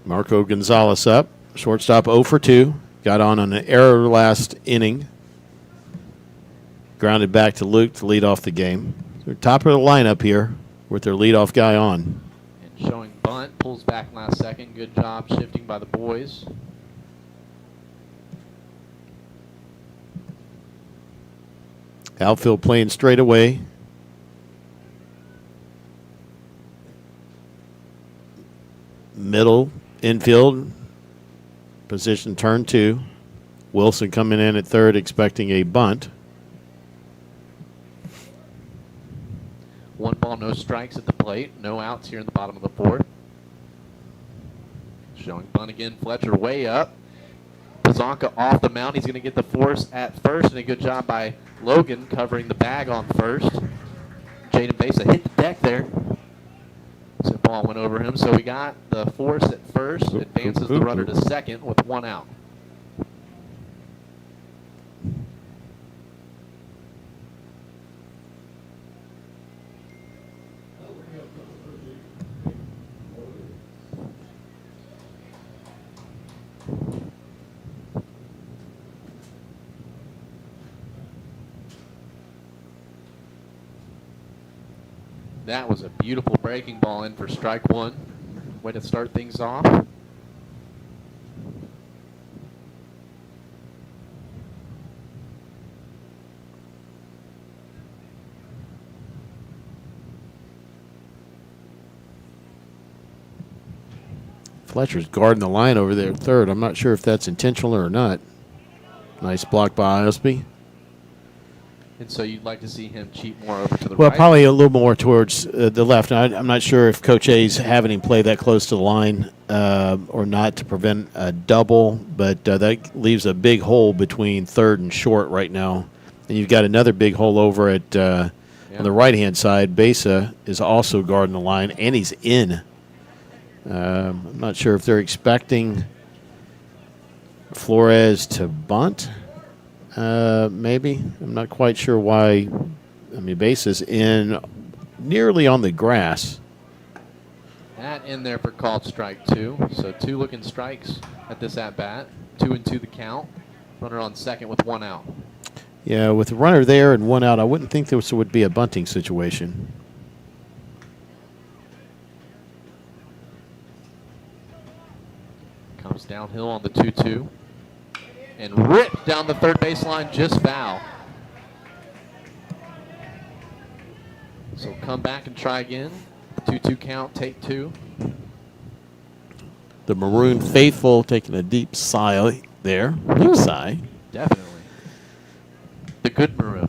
Marco Gonzalez up. Shortstop 0 for 2. Got on an error last inning. Grounded back to Luke to lead off the game. They're top of the lineup here with their leadoff guy on. And showing bunt, pulls back last second. Good job shifting by the boys. Outfield playing straight away. Middle, infield, position turn 2. Wilson coming in at third expecting a bunt. 1 ball, no strikes at the plate. No outs here in the bottom of the 4th. Showing bunt again. Fletcher way up. Pazanka off the mound. He's going to get the force at first, and a good job by Logan covering the bag on first. Jaden Besa hit the deck there. So ball went over him. So we got the force at first. Advances the runner to second with 1 out. That was a beautiful breaking ball in for strike 1. Way to start things off. Fletcher's guarding the line over there at third. I'm not sure if that's intentional or not. Nice block by Osby. And so you'd like to see him cheat more over to the right? Well, probably a little more towards the left. I'm not sure if Coach A's having him play that close to the line or not to prevent a double, but that leaves a big hole between third and short right now. And you've got another big hole over at on the right-hand side. Besa is also guarding the line, and he's in. I'm not sure if they're expecting Flores to bunt. Maybe. I'm not quite sure why. I mean, Besa's in nearly on the grass. That in there for called strike 2. So 2 looking strikes at this at-bat. 2-2 the count. Runner on second with 1 out. Yeah, with a runner there and 1 out, I wouldn't think this would be a bunting situation. Comes downhill on the 2-2. And ripped down the third baseline, just foul. So come back and try again. 2-2 count, take 2. The Maroon faithful taking a deep sigh there. Deep sigh. Definitely. The good Maroon.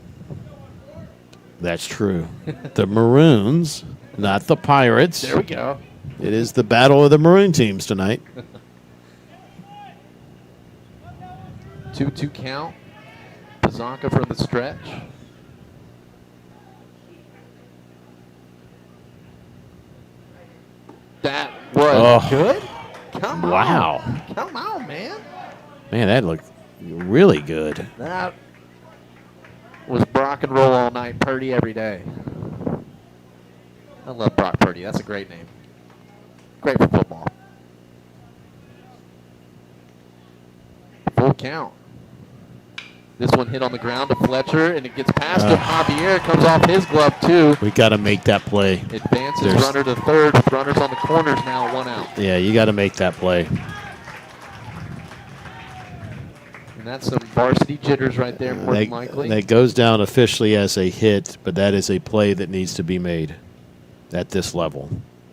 That's true. The Maroons, not the Pirates. There we go. It is the battle of the Maroon teams tonight. 2-2 count. Pazanka from the stretch. That was good. Come on. Wow. Come on, man. Man, that looked really good. That was Brock and roll all night. Purdy every day. I love Brock Purdy. That's a great name. Great for football. Full count. This one hit on the ground to Fletcher, and it gets past him. Javier comes off his glove, too. We got to make that play. Advances runner to third with runners on the corners now, 1 out. Yeah, you got to make that play. And that's some varsity jitters right there, more than likely. That goes down officially as a hit, but that is a play that needs to be made at this level.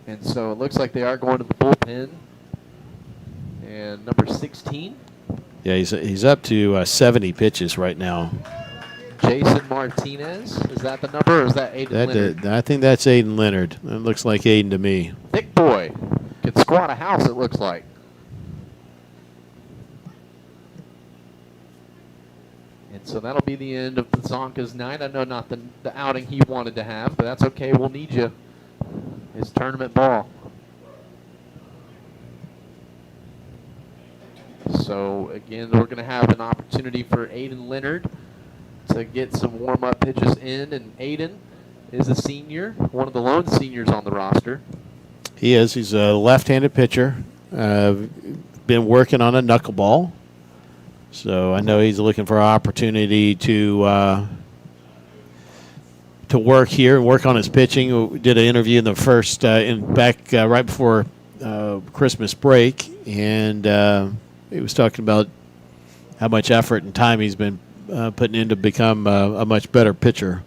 And so it looks like they are going to the bullpen. And number 16. Yeah, he's up to 70 pitches right now. Jason Martinez. Is that the number, or is that Aiden Leonard? I think that's Aiden Leonard. That looks like Aiden to me. Thick boy. Could squat a house, it looks like. And so that'll be the end of Pazanka's night. I know not the outing he wanted to have, but that's okay. We'll need you. His tournament ball. So, again, we're going to have an opportunity for Aiden Leonard to get some warm-up pitches in. And Aiden is a senior, one of the lone seniors on the roster. He is. He's a left-handed pitcher. been working on a knuckleball. So I know he's looking for an opportunity to work here and work on his pitching. We did an interview in the first right before Christmas break, and he was talking about how much effort and time he's been putting in to become a much better pitcher.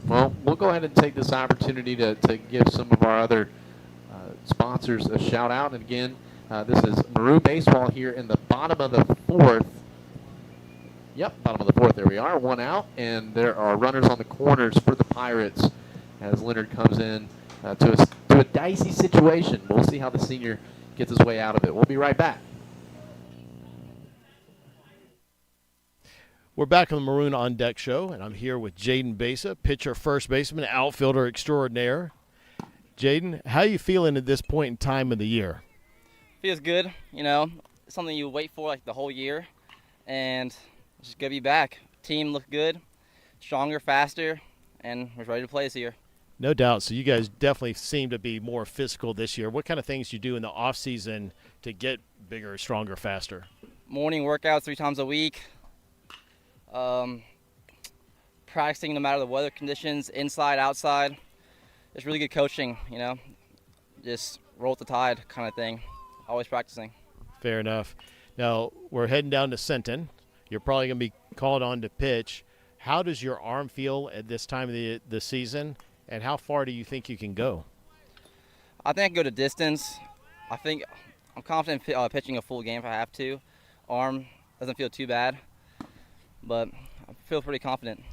Well, we'll go ahead and take this opportunity to give some of our other sponsors a shout out. And again, this is Maroon Baseball here in the bottom of the fourth. Yep, bottom of the fourth. There we are. 1 out, and there are runners on the corners for the Pirates as Leonard comes in to a dicey situation. We'll see how the senior gets his way out of it. We'll be right back. We're back on the Maroon On Deck show, and I'm here with Jaden Besa, pitcher, first baseman, outfielder extraordinaire. Jaden, how are you feeling at this point in time of the year? Feels good, something you wait for like the whole year, and just good to be back. Team looked good, stronger, faster, and we're ready to play this year. No doubt. So you guys definitely seem to be more physical this year. What kind of things you do in the off season to get bigger, stronger, faster? Morning workouts 3 times a week. Practicing no matter the weather conditions, inside, outside. It's really good coaching, just roll with the tide kind of thing. Always practicing. Fair enough. Now, we're heading down to Sinton. You're probably going to be called on to pitch. How does your arm feel at this time of the season, and how far do you think you can go? I think I can go to distance. I'm confident pitching a full game if I have to. Arm doesn't feel too bad, but I feel pretty confident.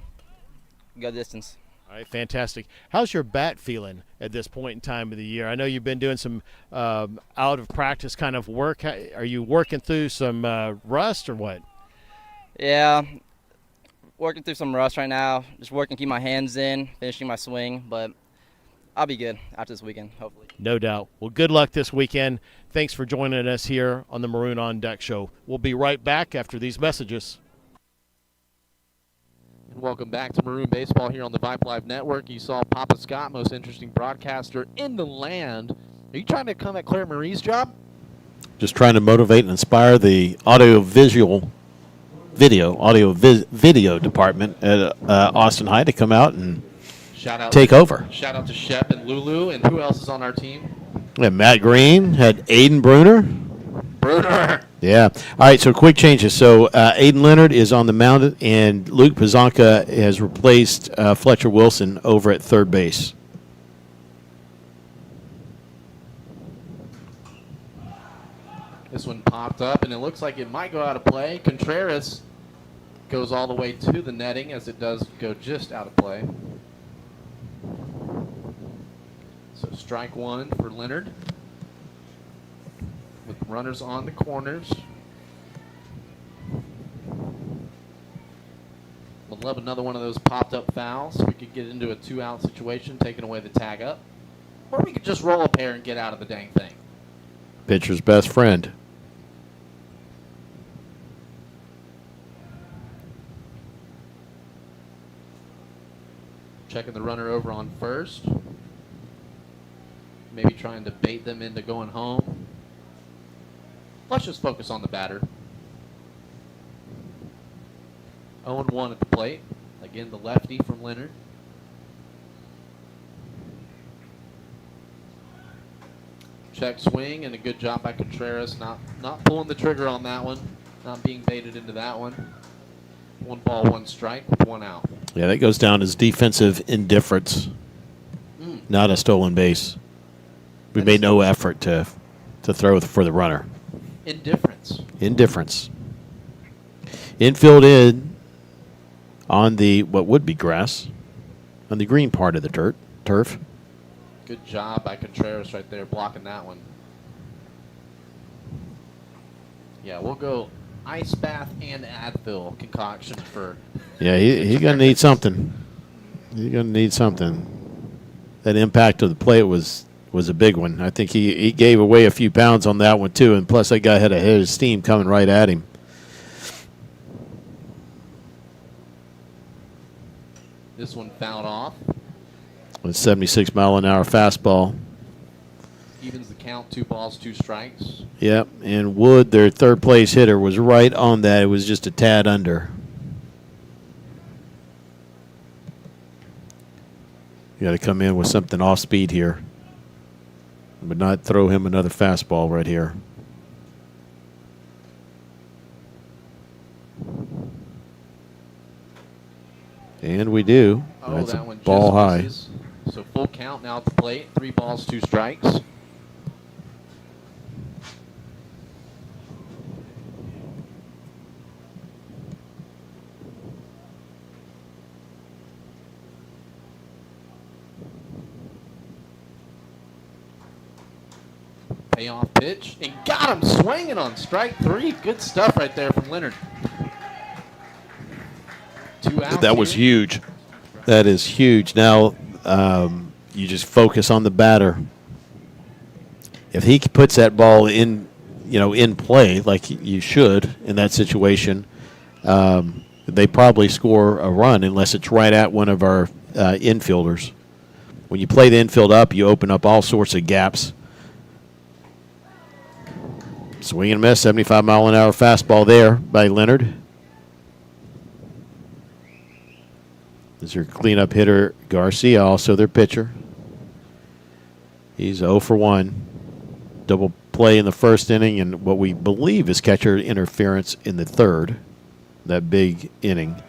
Go distance. All right, fantastic. How's your bat feeling at this point in time of the year? I know you've been doing some out of practice kind of work. Are you working through some rust or what? Yeah, working through some rust right now. Just working to keep my hands in, finishing my swing, but I'll be good after this weekend, hopefully. No doubt. Well, good luck this weekend. Thanks for joining us here on the Maroon On Deck show. We'll be right back after these messages. And welcome back to Maroon Baseball here on the Vibe Live Network. You saw Papa Scott, most interesting broadcaster in the land. Are you trying to come at Claire Marie's job? Just trying to motivate and inspire the audio-video department at Austin High to come out and take over. Shout out to Shep and Lulu. And who else is on our team? We had Matt Green, had Aiden Bruner. Yeah. All right, so quick changes. So Aiden Leonard is on the mound, and Luke Pazanka has replaced Fletcher Wilson over at third base. This one popped up, and it looks like it might go out of play. Contreras goes all the way to the netting, as it does go just out of play. So strike one for Leonard, with runners on the corners. Would love another one of those popped-up fouls. We could get into a 2-out situation, taking away the tag up. Or we could just roll a pair and get out of the dang thing. Pitcher's best friend. Checking the runner over on first. Maybe trying to bait them into going home. Let's just focus on the batter. 0-1 at the plate. Again, the lefty from Leonard. Check swing, and a good job by Contreras. Not pulling the trigger on that one. Not being baited into that one. 1 ball, 1 strike with 1 out. Yeah, that goes down as defensive indifference, not a stolen base. We made no effort to throw for the runner. Indifference. Infield in on the what would be grass, on the green part of the turf. Good job by Contreras right there, blocking that one. Yeah, we'll go ice bath and Advil concoction for. Yeah, he's gonna need something. He's gonna need something. That impact of the plate was a big one. I think he gave away a few pounds on that one too, and plus that guy had a head of steam coming right at him. This one fouled off. With 76-mile-an-hour fastball. Evens the count, 2 balls, 2 strikes. Yep, and Wood, their third-place hitter, was right on that. It was just a tad under. You got to come in with something off speed here, but not throw him another fastball right here. And we do. Oh, That's that a one ball just high. misses. So full count now at the plate. 3 balls, 2 strikes. Payoff pitch, and got him swinging on strike 3. Good stuff right there from Leonard. 2 outs. That was here. huge. That is huge. Now you just focus on the batter. If he puts that ball in, in play like you should in that situation, they probably score a run unless it's right at one of our infielders. When you play the infield up, you open up all sorts of gaps. Swing and miss, 75-mile-an-hour fastball there by Leonard. Is your cleanup hitter Garcia, also their pitcher. He's 0 for 1. Double play in the first inning and what we believe is catcher interference in the third. That big inning.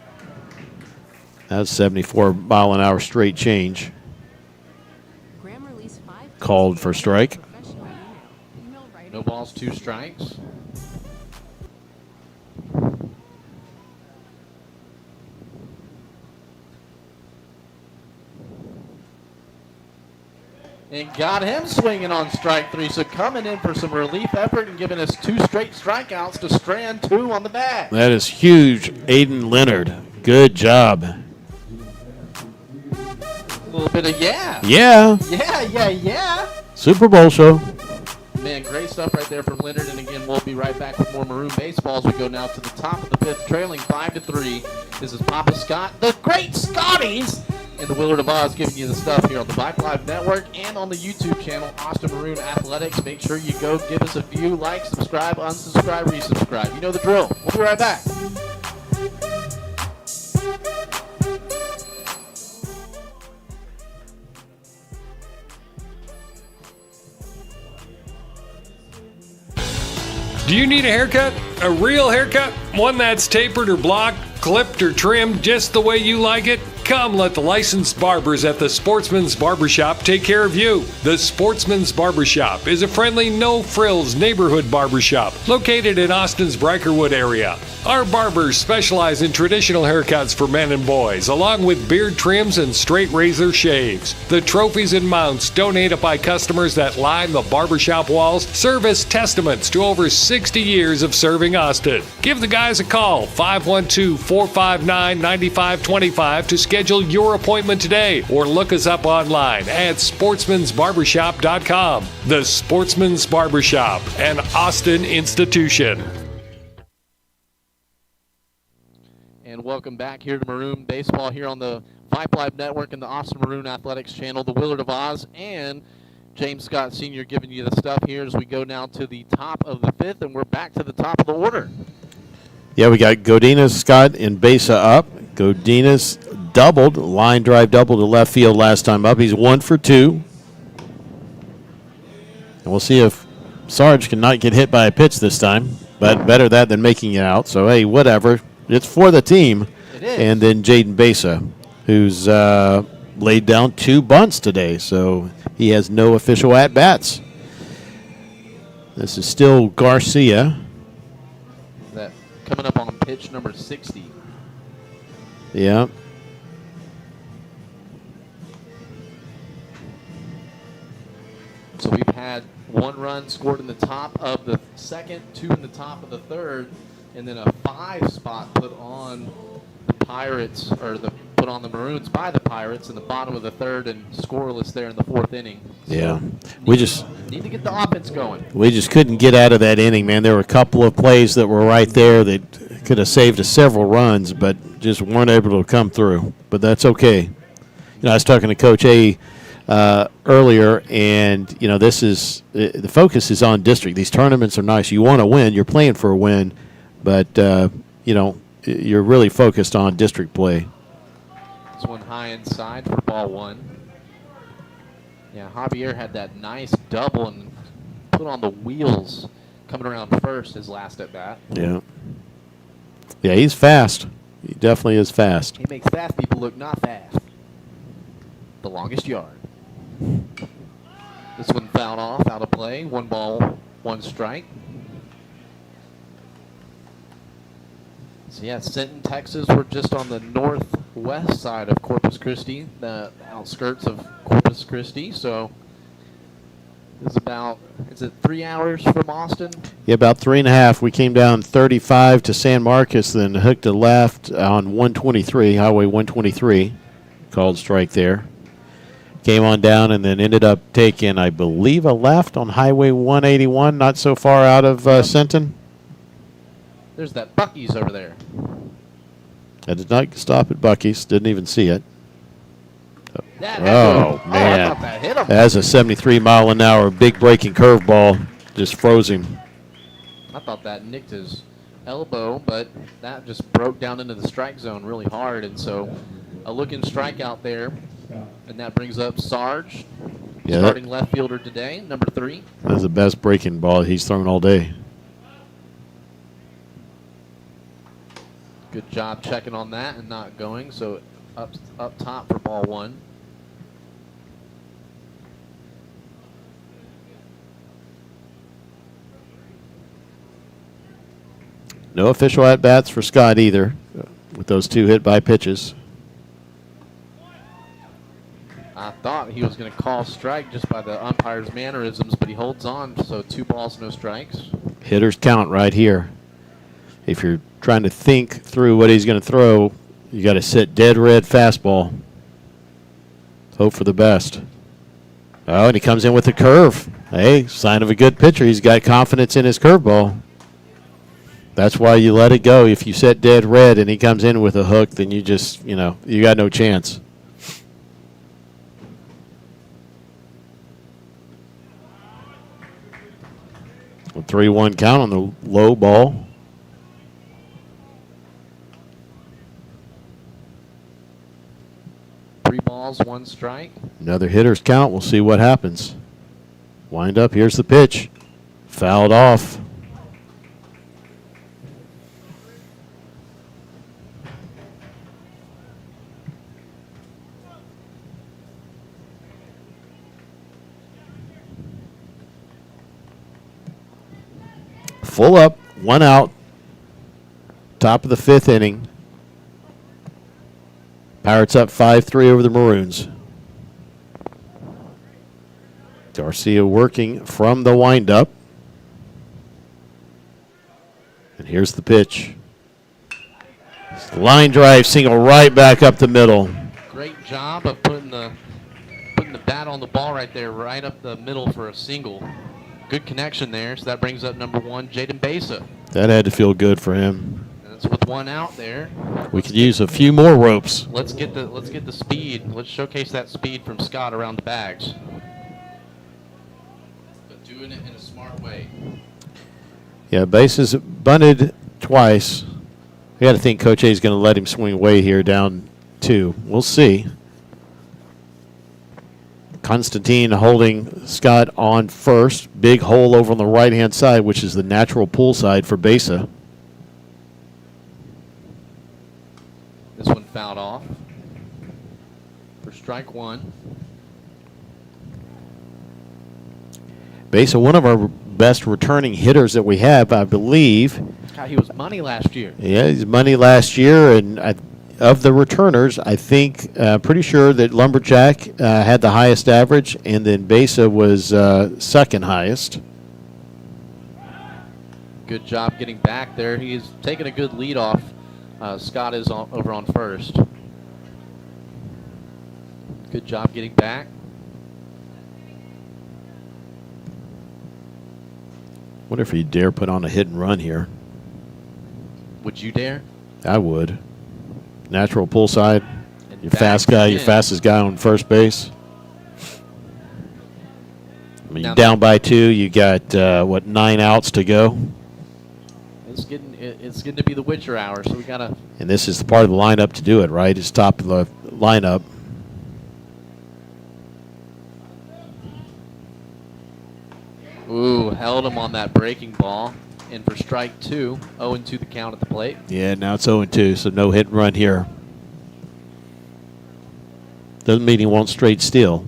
That's 74-mile-an-hour straight change. Called for strike. No balls, 2 strikes. And got him swinging on strike 3. So coming in for some relief effort and giving us 2 straight strikeouts to strand 2 on the bat. That is huge, Aiden Leonard. Good job. A little bit of yeah. Yeah. Yeah. Super Bowl show. Man, great stuff right there from Leonard. And again, we'll be right back with more Maroon baseball as we go now to the top of the 5th, trailing 5-3. This is Papa Scott, the great Scotties, and the Willard of Oz giving you the stuff here on the Vibe Live Network and on the YouTube channel, Austin Maroon Athletics. Make sure you go give us a view, like, subscribe, unsubscribe, resubscribe. You know the drill. We'll be right back. Do you need a haircut? A real haircut? One that's tapered or blocked, clipped or trimmed just the way you like it? Come let the licensed barbers at the Sportsman's Barbershop take care of you. The Sportsman's Barbershop is a friendly, no-frills neighborhood barbershop located in Austin's Brikerwood area. Our barbers specialize in traditional haircuts for men and boys, along with beard trims and straight razor shaves. The trophies and mounts donated by customers that line the barbershop walls serve as testaments to over 60 years of serving Austin. Give the guys a call, 512-459-9525 to schedule your appointment today, or look us up online at sportsmansbarbershop.com. The Sportsman's Barbershop, an Austin institution. And welcome back here to Maroon Baseball here on the Vibe Live Network and the Austin Maroon Athletics channel, the Willard of Oz, and James Scott Sr. giving you the stuff here as we go now to the top of the 5th, and we're back to the top of the order. Yeah, we got Godinez, Scott, and Besa up. Godinez doubled, line drive double to left field last time up. He's 1 for 2. And we'll see if Sarge can not get hit by a pitch this time. But better that than making it out. So, hey, whatever. It's for the team. It is. And then Jaden Besa, who's laid down 2 bunts today. So he has no official at-bats. This is still Garcia. That coming up on pitch number 60. Yeah. So we've had 1 run scored in the top of the 2nd, 2 in the top of the 3rd, and then a 5 spot put on the Pirates, or put on the Maroons by the Pirates in the bottom of the 3rd, and scoreless there in the 4th inning. So Yeah. We just need to get the offense going. We just couldn't get out of that inning, man. There were a couple of plays that were right there that could have saved us several runs, but just weren't able to come through. But that's okay. I was talking to Coach A earlier, and this is the focus is on district. These tournaments are nice. You want to win. You're playing for a win, but you're really focused on district play. This one high inside for ball one. Yeah, Javier had that nice double and put on the wheels coming around first his last at bat. Yeah. Yeah, he's fast. He definitely is fast. He makes fast people look not fast. The longest yard. This one fouled off, out of play. 1 ball, 1 strike. So yeah, Sinton, Texas, we're just on the northwest side of Corpus Christi, the outskirts of Corpus Christi. So it's about, is it 3 hours from Austin? Yeah, about 3.5. We came down 35 to San Marcos, then hooked a left on 123, Highway 123. Called strike there. Came on down and then ended up taking, I believe, a left on Highway 181, not so far out of Sinton. There's that Buc-ee's over there. I did not stop at Buc-ee's. Didn't even see it. Man. I thought that hit him. That's a 73-mile-an-hour big breaking curveball. Just froze him. I thought that nicked his elbow, but that just broke down into the strike zone really hard. And so a looking strikeout there. And that brings up Sarge, starting left fielder today, number 3. That's the best breaking ball he's thrown all day. Good job checking on that and not going. So up top for ball one. No official at-bats for Scott either, with those 2 hit-by pitches. I thought he was going to call strike just by the umpire's mannerisms, but he holds on, so 2 balls, no strikes. Hitters count right here. If you're trying to think through what he's going to throw, you got to sit dead red fastball. Hope for the best. Oh, and he comes in with a curve. Hey, sign of a good pitcher. He's got confidence in his curveball. That's why you let it go. If you set dead red and he comes in with a hook, then you just, you got no chance. A 3-1 count on the low ball. Three balls, 1 strike. Another hitter's count. We'll see what happens. Wind up. Here's the pitch. Fouled off. Full up, 1 out. Top of the 5th inning. Pirates up 5-3 over the Maroons. Garcia working from the windup. And here's the pitch. Line drive single right back up the middle. Great job of putting the bat on the ball right there, right up the middle for a single. Good connection there, so that brings up number 1, Jaden Besa. That had to feel good for him. And that's with 1 out there. We could use a few more ropes. Let's get the speed. Let's showcase that speed from Scott around the bags. But doing it in a smart way. Yeah, Besa's bunted twice. I got to think Coach A is going to let him swing away here down 2. We'll see. Constantine holding Scott on first. Big hole over on the right-hand side, which is the natural pull side for Besa. This one fouled off for strike 1. Besa, one of our best returning hitters that we have, I believe. God, he was money last year. Yeah, he's money last year, and of the returners, I think, pretty sure that Lumberjack had the highest average, and then Besa was second highest. Good job getting back there. He's taking a good lead off. Scott is over on first. Good job getting back. Wonder if he'd dare put on a hit and run here. Would you dare? I would. Natural pull side. And Your fast guy, your in. fastest guy on first base. I mean, down by 2, you got 9 outs to go. It's getting to be the Witcher hour, so we gotta. And this is the part of the lineup to do it, right? It's top of the lineup. Ooh, held him on that breaking ball. In for strike 2. 0-2 the count at the plate. Yeah, now it's 0-2, so no hit and run here. Doesn't mean he won't straight steal.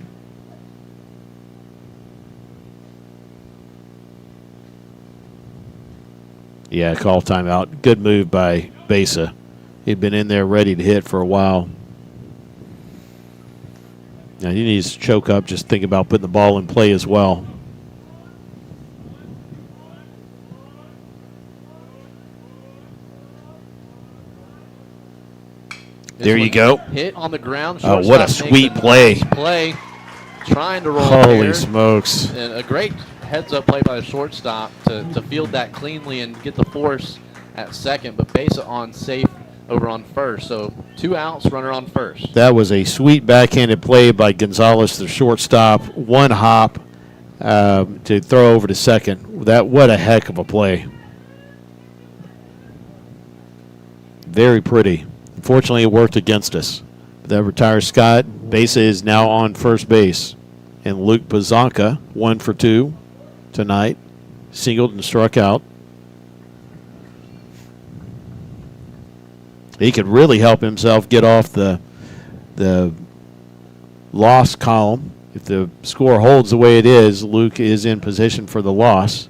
Yeah, call timeout. Good move by Besa. He'd been in there ready to hit for a while. Now he needs to choke up, just think about putting the ball in play as well. There you go. Hit on the ground. Oh, what a sweet play. Nice play. Trying to roll Holy here. smokes. And a great heads-up play by the shortstop to field that cleanly and get the force at second, but base it on safe over on first. So 2 outs, runner on first. That was a sweet backhanded play by Gonzalez, the shortstop. 1 hop to throw over to second. What a heck of a play. Very pretty. Unfortunately, it worked against us. That retires Scott. Besa is now on first base. And Luke Pazanka, 1 for 2 tonight. Singled and struck out. He could really help himself get off the loss column. If the score holds the way it is, Luke is in position for the loss.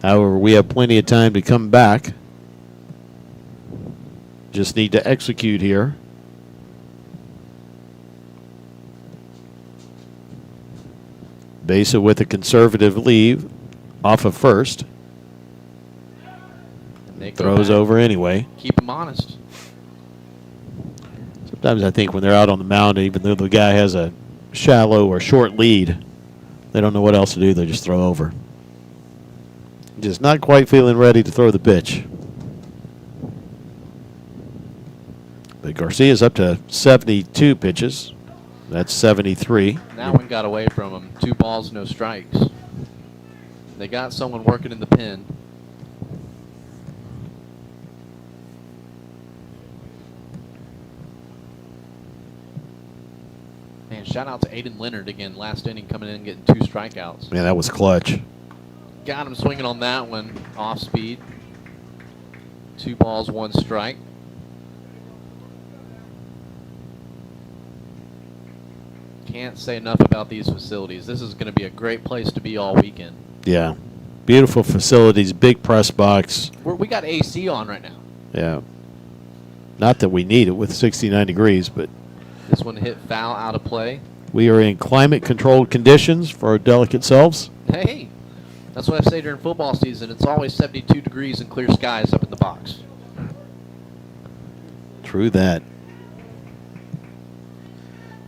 However, we have plenty of time to come back. Just need to execute here. Besa with a conservative leave off of first. Throws over anyway. Keep him honest. Sometimes I think when they're out on the mound, even though the guy has a shallow or short lead, they don't know what else to do. They just throw over. Just not quite feeling ready to throw the pitch. But Garcia's up to 72 pitches. That's 73. That one got away from him. 2 balls, no strikes. They got someone working in the pen. Man, shout out to Aiden Leonard again. Last inning coming in and getting 2 strikeouts. Man, that was clutch. Got him swinging on that one. Off speed. 2 balls, 1 strike. Can't say enough about these facilities. This is going to be a great place to be all weekend. Yeah. Beautiful facilities, big press box. We got AC on right now. Yeah. Not that we need it with 69 degrees, but This one hit foul out of play. we are in climate-controlled conditions for our delicate selves. Hey, that's what I say during football season. It's always 72 degrees and clear skies up in the box. True that.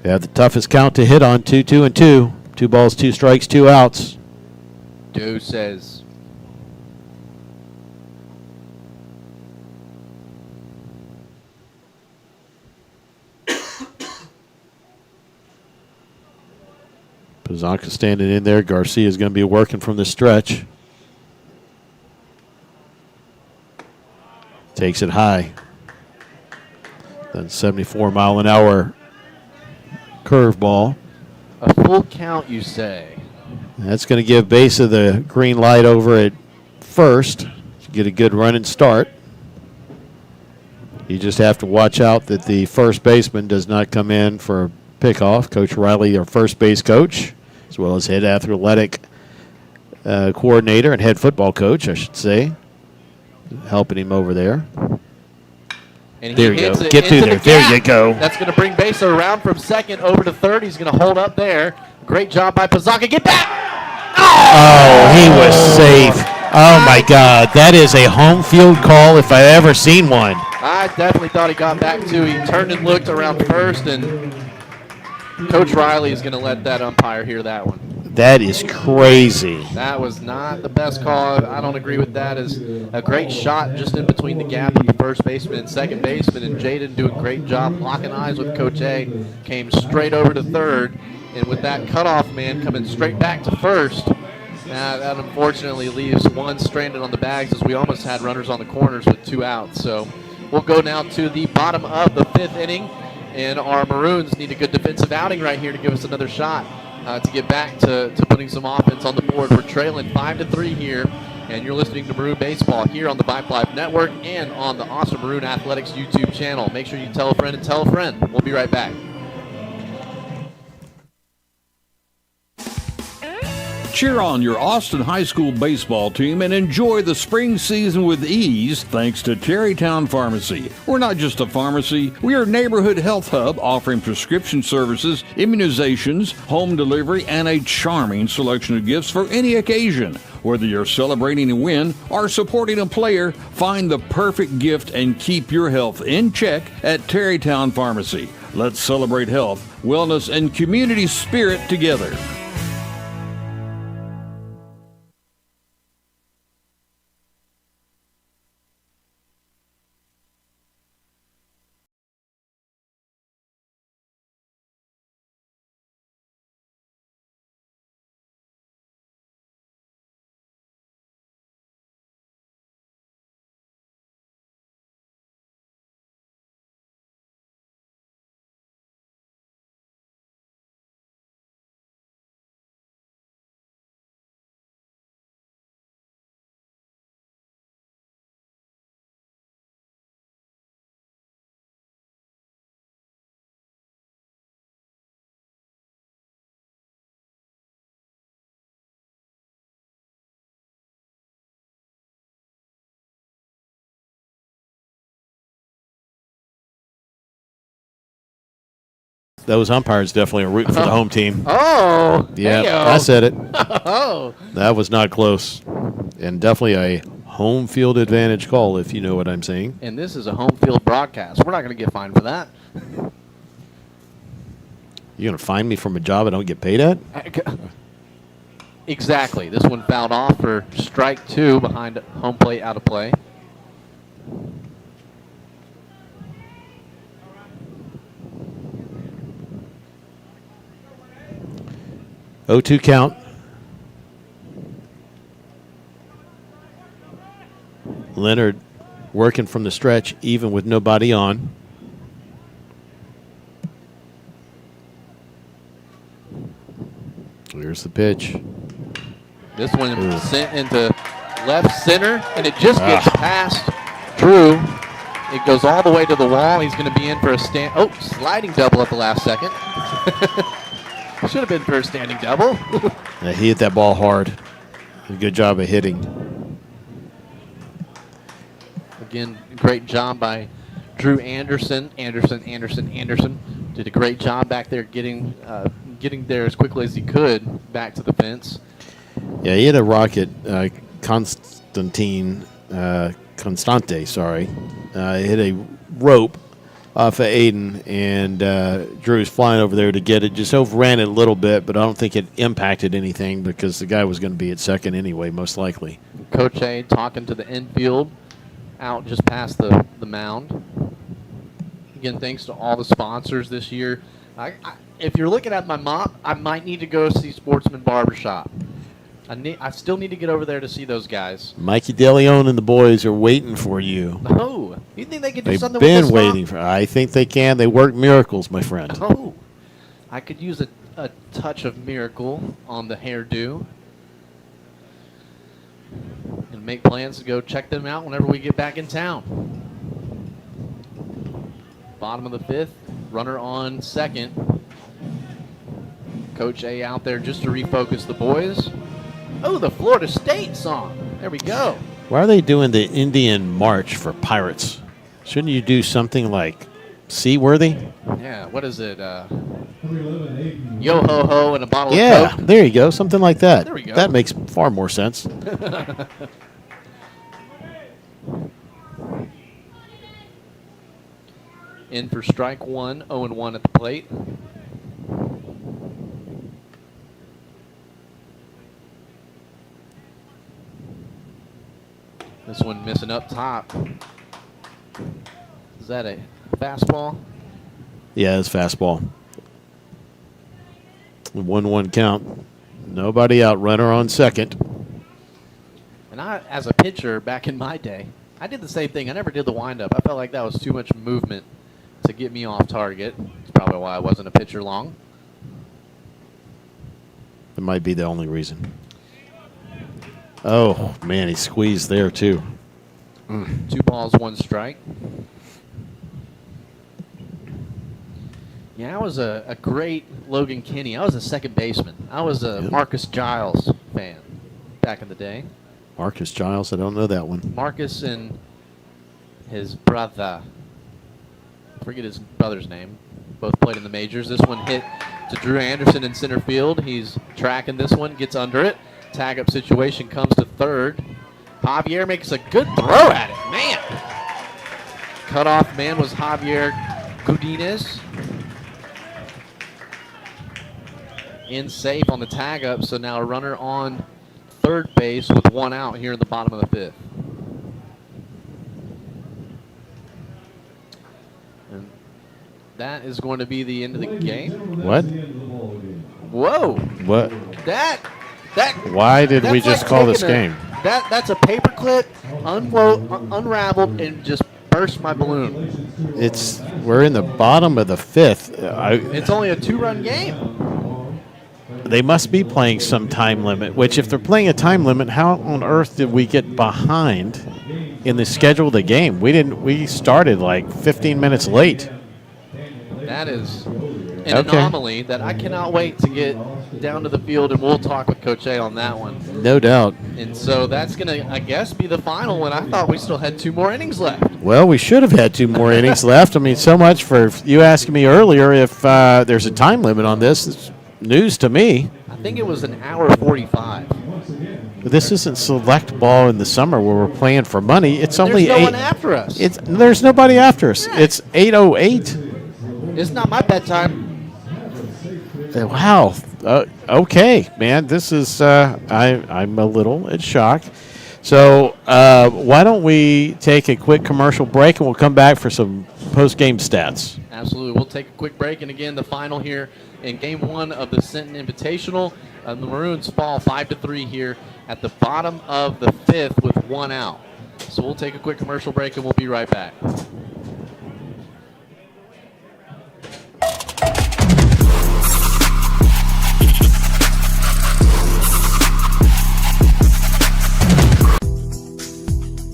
We have the toughest count to hit on, 2-2-2. 2 balls, 2 strikes, 2 outs. Doe says. Pazanka standing in there. Garcia is going to be working from the stretch. Takes it high. Then 74-mile-an-hour curveball. A full count, you say? That's going to give Besa the green light over at first to get a good running start. You just have to watch out that the first baseman does not come in for a pickoff. Coach Riley, our first base coach, as well as head athletic coordinator and head football coach, I should say, helping him over there. And there you go. Get through there. There you go. That's going to bring Besa around from second over to third. He's going to hold up there. Great job by Pazanka. Get back! Oh, he was safe. Oh, my God. That is a home field call if I ever seen one. I definitely thought he got back too. He turned and looked around first, and Coach Riley is going to let that umpire hear that one. That is crazy. That was not the best call. I don't agree with that. It's a great shot just in between the gap of the first baseman and second baseman, and Jaden doing a great job locking eyes with Coach A. Came straight over to third And with that cutoff man coming straight back to first, that unfortunately leaves one stranded on the bags, as we almost had runners on the corners with 2 outs. So we'll go now to the bottom of the 5th inning, and our Maroons need a good defensive outing right here to give us another shot to get back to putting some offense on the board. We're trailing 5-3 here, and you're listening to Maroon Baseball here on the Vibe Live Network and on the Awesome Maroon Athletics YouTube channel. Make sure you tell a friend and tell a friend. We'll be right back. Cheer on your Austin High School baseball team and enjoy the spring season with ease thanks to Terrytown Pharmacy. We're not just a pharmacy, we are a neighborhood health hub offering prescription services, immunizations, home delivery, and a charming selection of gifts for any occasion. Whether you're celebrating a win or supporting a player, find the perfect gift and keep your health in check at Terrytown Pharmacy. Let's celebrate health, wellness, and community spirit together. Those umpires definitely are rooting for the home team. Oh, yeah, hey-o. I said it. Oh, that was not close, and definitely a home field advantage call, if you know what I'm saying. And this is a home field broadcast. We're not going to get fined for that. You going to fine me from a job I don't get paid at? Exactly. This one fouled off for strike 2 behind home plate, out of play. Oh, 2 count. Leonard working from the stretch, even with nobody on. Here's the pitch. This one sent into left center, and it just gets past Drew. It goes all the way to the wall. He's going to be in for a sliding double at the last second. Should have been for a standing double. Yeah, he hit that ball hard. Good job of hitting. Again, great job by Drew Anderson. Anderson did a great job back there getting there as quickly as he could back to the fence. Yeah, he hit a rocket. Constante, hit a rope off of Aiden, and Drew's flying over there to get it. Just overran it a little bit, but I don't think it impacted anything because the guy was going to be at second anyway, most likely. Coach A talking to the infield, out just past the mound. Again, thanks to all the sponsors this year. If you're looking at my mop, I might need to go see Sportsman Barbershop. I still need to get over there to see those guys. Mikey DeLeon and the boys are waiting for you. Oh, you think they could do something with They've this been waiting for. I think they can. They work miracles, my friend. Oh, I could use a touch of miracle on the hairdo. And make plans to go check them out whenever we get back in town. Bottom of the 5th, runner on second. Coach A out there just to refocus the boys. Oh, the Florida State song. There we go. Why are they doing the Indian March for Pirates? Shouldn't you do something like Seaworthy? Yeah, what is it? Yo ho ho and a bottle of Yeah, Coke. there you go. Something like that. There we go. That makes far more sense. In for strike 1, 0-1 at the plate. This one missing up top. Is that a fastball? Yeah, it's fastball. 1-1 count. Nobody out. Runner on second. And I, as a pitcher back in my day, I did the same thing. I never did the windup. I felt like that was too much movement to get me off target. That's probably why I wasn't a pitcher long. That might be the only reason. Oh, man, he squeezed there, too. 2 balls, 1 strike. Yeah, I was a great Logan Kinney. I was a second baseman. I was a Marcus Giles fan back in the day. Marcus Giles, I don't know that one. Marcus and his brother, I forget his brother's name, both played in the majors. This one hit to Drew Anderson in center field. He's tracking this one, gets under it. Tag-up situation, comes to third. Javier makes a good throw at it. Man! Cutoff man was Javier Godinez. In safe on the tag-up, so now a runner on third base with 1 out here in the bottom of the 5th. And that is going to be the end of the game. What? Whoa! What? That. Why did we just call this game? That's a paperclip unraveled and just burst my balloon. We're in the bottom of the 5th. It's only a 2-run game. They must be playing some time limit, which if they're playing a time limit, how on earth did we get behind in the schedule of the game? We started like 15 minutes late. That is an anomaly that I cannot wait to get down to the field, and we'll talk with Coach A on that one. No doubt. And so that's going to, I guess, be the final one. I thought we still had 2 more innings left. Well, we should have had 2 more innings left. I mean, so much for you asking me earlier if there's a time limit on this. It's news to me. I think it was an hour 45. But this isn't select ball in the summer where we're playing for money. It's only There's no one after us. There's nobody after us. Yeah. It's 8:08. It's not my bedtime. Wow. Okay, man. This is I'm a little in shock. So why don't we take a quick commercial break, and we'll come back for some post-game stats. Absolutely. We'll take a quick break, and again, the final here in Game 1 of the Sinton Invitational. The Maroons fall 5-3 here at the bottom of the 5th with 1 out. So we'll take a quick commercial break, and we'll be right back.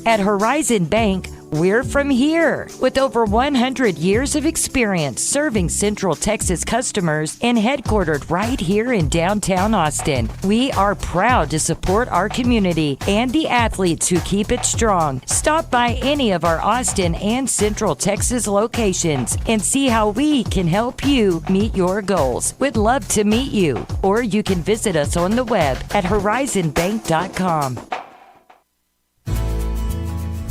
At Horizon Bank, we're from here. With over 100 years of experience serving Central Texas customers and headquartered right here in downtown Austin, we are proud to support our community and the athletes who keep it strong. Stop by any of our Austin and Central Texas locations and see how we can help you meet your goals. We'd love to meet you, or you can visit us on the web at horizonbank.com.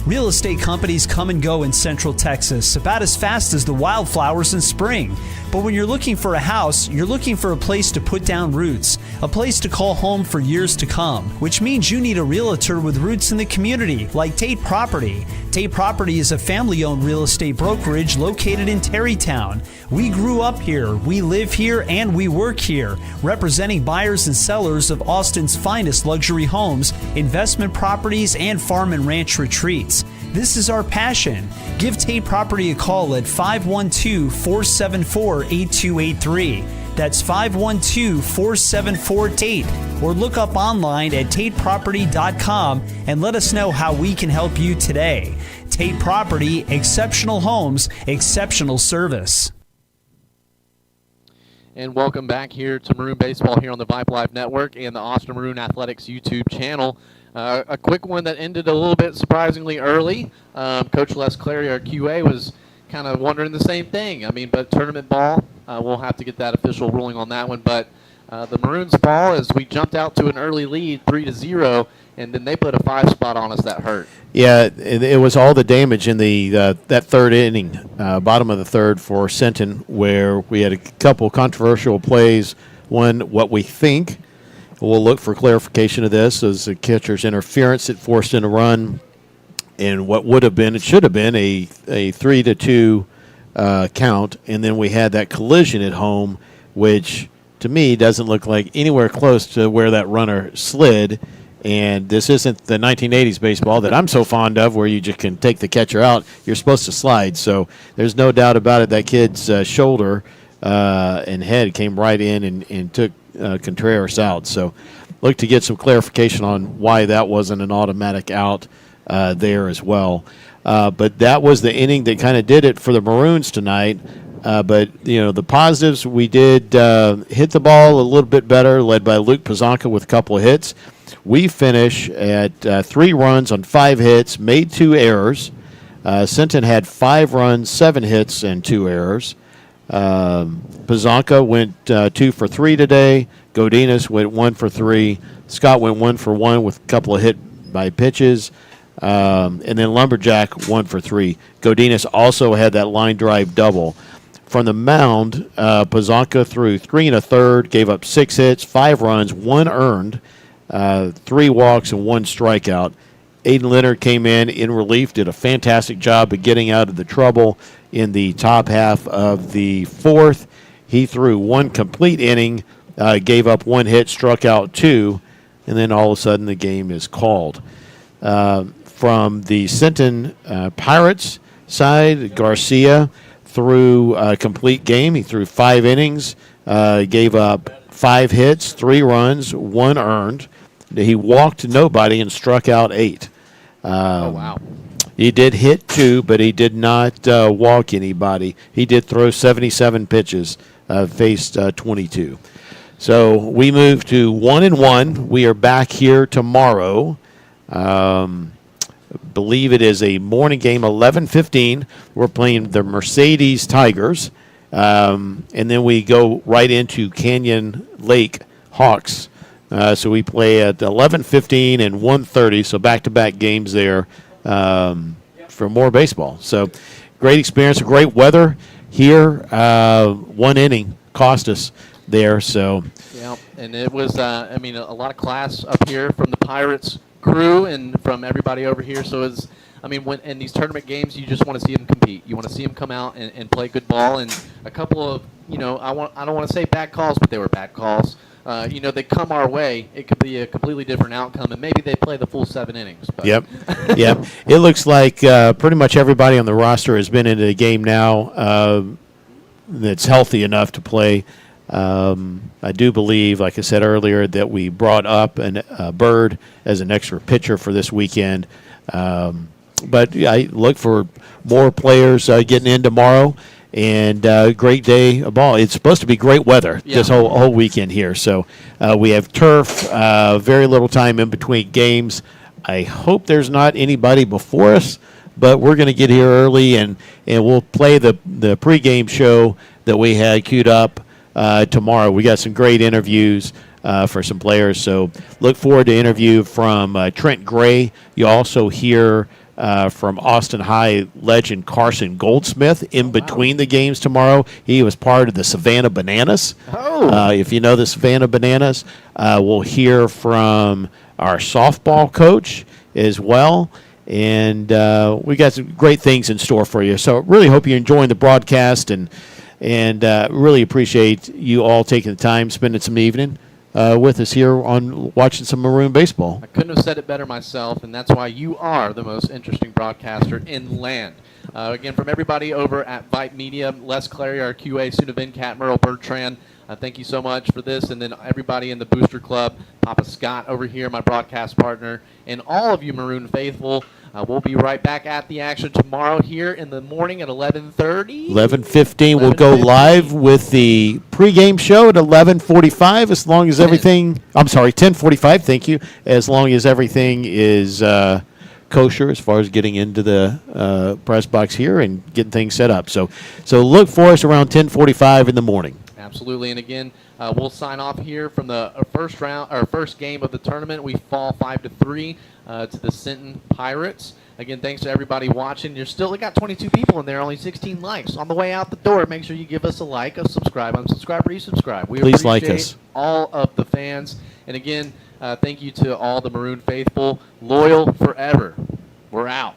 Real estate companies come and go in Central Texas about as fast as the wildflowers in spring. But when you're looking for a house, you're looking for a place to put down roots, a place to call home for years to come, which means you need a realtor with roots in the community, like Tate Property. Tate Property is a family-owned real estate brokerage located in Terrytown. We grew up here, we live here, and we work here, representing buyers and sellers of Austin's finest luxury homes, investment properties, and farm and ranch retreats. This is our passion. Give Tate Property a call at 512-474-8283. That's 512-474-TATE. Or look up online at tateproperty.com and let us know how we can help you today. Tate Property, exceptional homes, exceptional service. And welcome back here to Maroon Baseball here on the Vibe Live Network and the Austin Maroon Athletics YouTube channel. A quick one that ended a little bit surprisingly early. Coach Les Clary, our QA, was kind of wondering the same thing. I mean, but tournament ball, we'll have to get that official ruling on that one. But the Maroons ball, as we jumped out to an early lead, 3-0, and then they put a 5 spot on us that hurt. Yeah, it was all the damage in the that third inning, bottom of the third for Sinton, where we had a couple controversial plays. One, what we think, we'll look for clarification of this, is the catcher's interference that forced in a run, and what would have been, it should have been a 3-2 count, and then we had that collision at home, which to me, doesn't look like anywhere close to where that runner slid. And this isn't the 1980s baseball that I'm so fond of, where you just can take the catcher out. You're supposed to slide. So there's no doubt about it. That kid's shoulder and head came right in and took Contreras out. So look to get some clarification on why that wasn't an automatic out there as well. But that was the inning that kind of did it for the Maroons tonight. But, the positives, we did hit the ball a little bit better, led by Luke Pazanka with a couple of hits. We finish at 3 runs on 5 hits, made 2 errors. Sinton had 5 runs, 7 hits, and 2 errors. Pazanka went 2 for 3 today. Godinez went 1 for 3. Scott went 1 for 1 with a couple of hit by pitches. And then Lumberjack 1 for 3. Godinez also had that line drive double. From the mound, Pazanka threw 3 1/3, gave up 6 hits, 5 runs, 1 earned, 3 walks, and 1 strikeout. Aiden Leonard came in relief, did a fantastic job of getting out of the trouble in the top half of the 4th. He threw 1 complete inning, gave up 1 hit, struck out 2, and then all of a sudden the game is called. From the Sinton Pirates side, Garcia threw a complete game. He threw 5 innings, gave up 5 hits, 3 runs, 1 earned. He walked nobody and struck out 8. Oh, wow. He did hit 2, but he did not walk anybody. He did throw 77 pitches, faced 22. So we move to 1-1. We are back here tomorrow. Believe it is a morning game, 11:15. We're playing the Mercedes Tigers. And then we go right into Canyon Lake Hawks. So we play at 11:15 and 1:30, so back-to-back games there for more baseball. So great experience, great weather here. 1 inning cost us there. So yeah, and it was, a lot of class up here from the Pirates crew and from everybody over here. So it's, when in these tournament games, you just want to see them compete. You want to see them come out and play good ball. And a couple of, I don't want to say bad calls, but they were bad calls. They come our way, it could be a completely different outcome, and maybe they play the full 7 innings. But. Yep. It looks like pretty much everybody on the roster has been into the game now that's healthy enough to play. I do believe, like I said earlier, that we brought up a Bird as an extra pitcher for this weekend. But I look for more players getting in tomorrow. And great day of ball. It's supposed to be great weather this whole weekend here. So we have turf, very little time in between games. I hope there's not anybody before us, but we're going to get here early, and we'll play the pregame show that we had queued up tomorrow. We got some great interviews for some players. So look forward to interview from Trent Gray. You also hear from Austin High legend Carson Goldsmith in between the games tomorrow. He was part of the Savannah Bananas. If you know the Savannah Bananas, we'll hear from our softball coach as well. And we got some great things in store for you. So really hope you're enjoying the broadcast, and really appreciate you all taking the time, spending some evening with us here on watching some Maroon baseball. I couldn't have said it better myself, and that's why you are the most interesting broadcaster in land. Again, from everybody over at Vipe Media, Les Clary, our QA, Suna Vincat, Merle Bertrand, thank you so much for this, and then everybody in the Booster Club, Papa Scott over here, my broadcast partner, and all of you Maroon faithful. We'll be right back at the action tomorrow here in the morning at 11:30. 11:15. We'll go live with the pregame show at 11:45. As long as everything, 10:45. Thank you. As long as everything is kosher as far as getting into the press box here and getting things set up. So look for us around 10:45 in the morning. Absolutely, and again, we'll sign off here from the first game of the tournament. We fall 5-3 to the Sinton Pirates. Again, thanks to everybody watching. We got 22 people in there, only 16 likes. On the way out the door, make sure you give us a like, a subscribe, unsubscribe, resubscribe. We Please appreciate like us. all of the fans. And again, thank you to all the Maroon faithful. Loyal forever. We're out.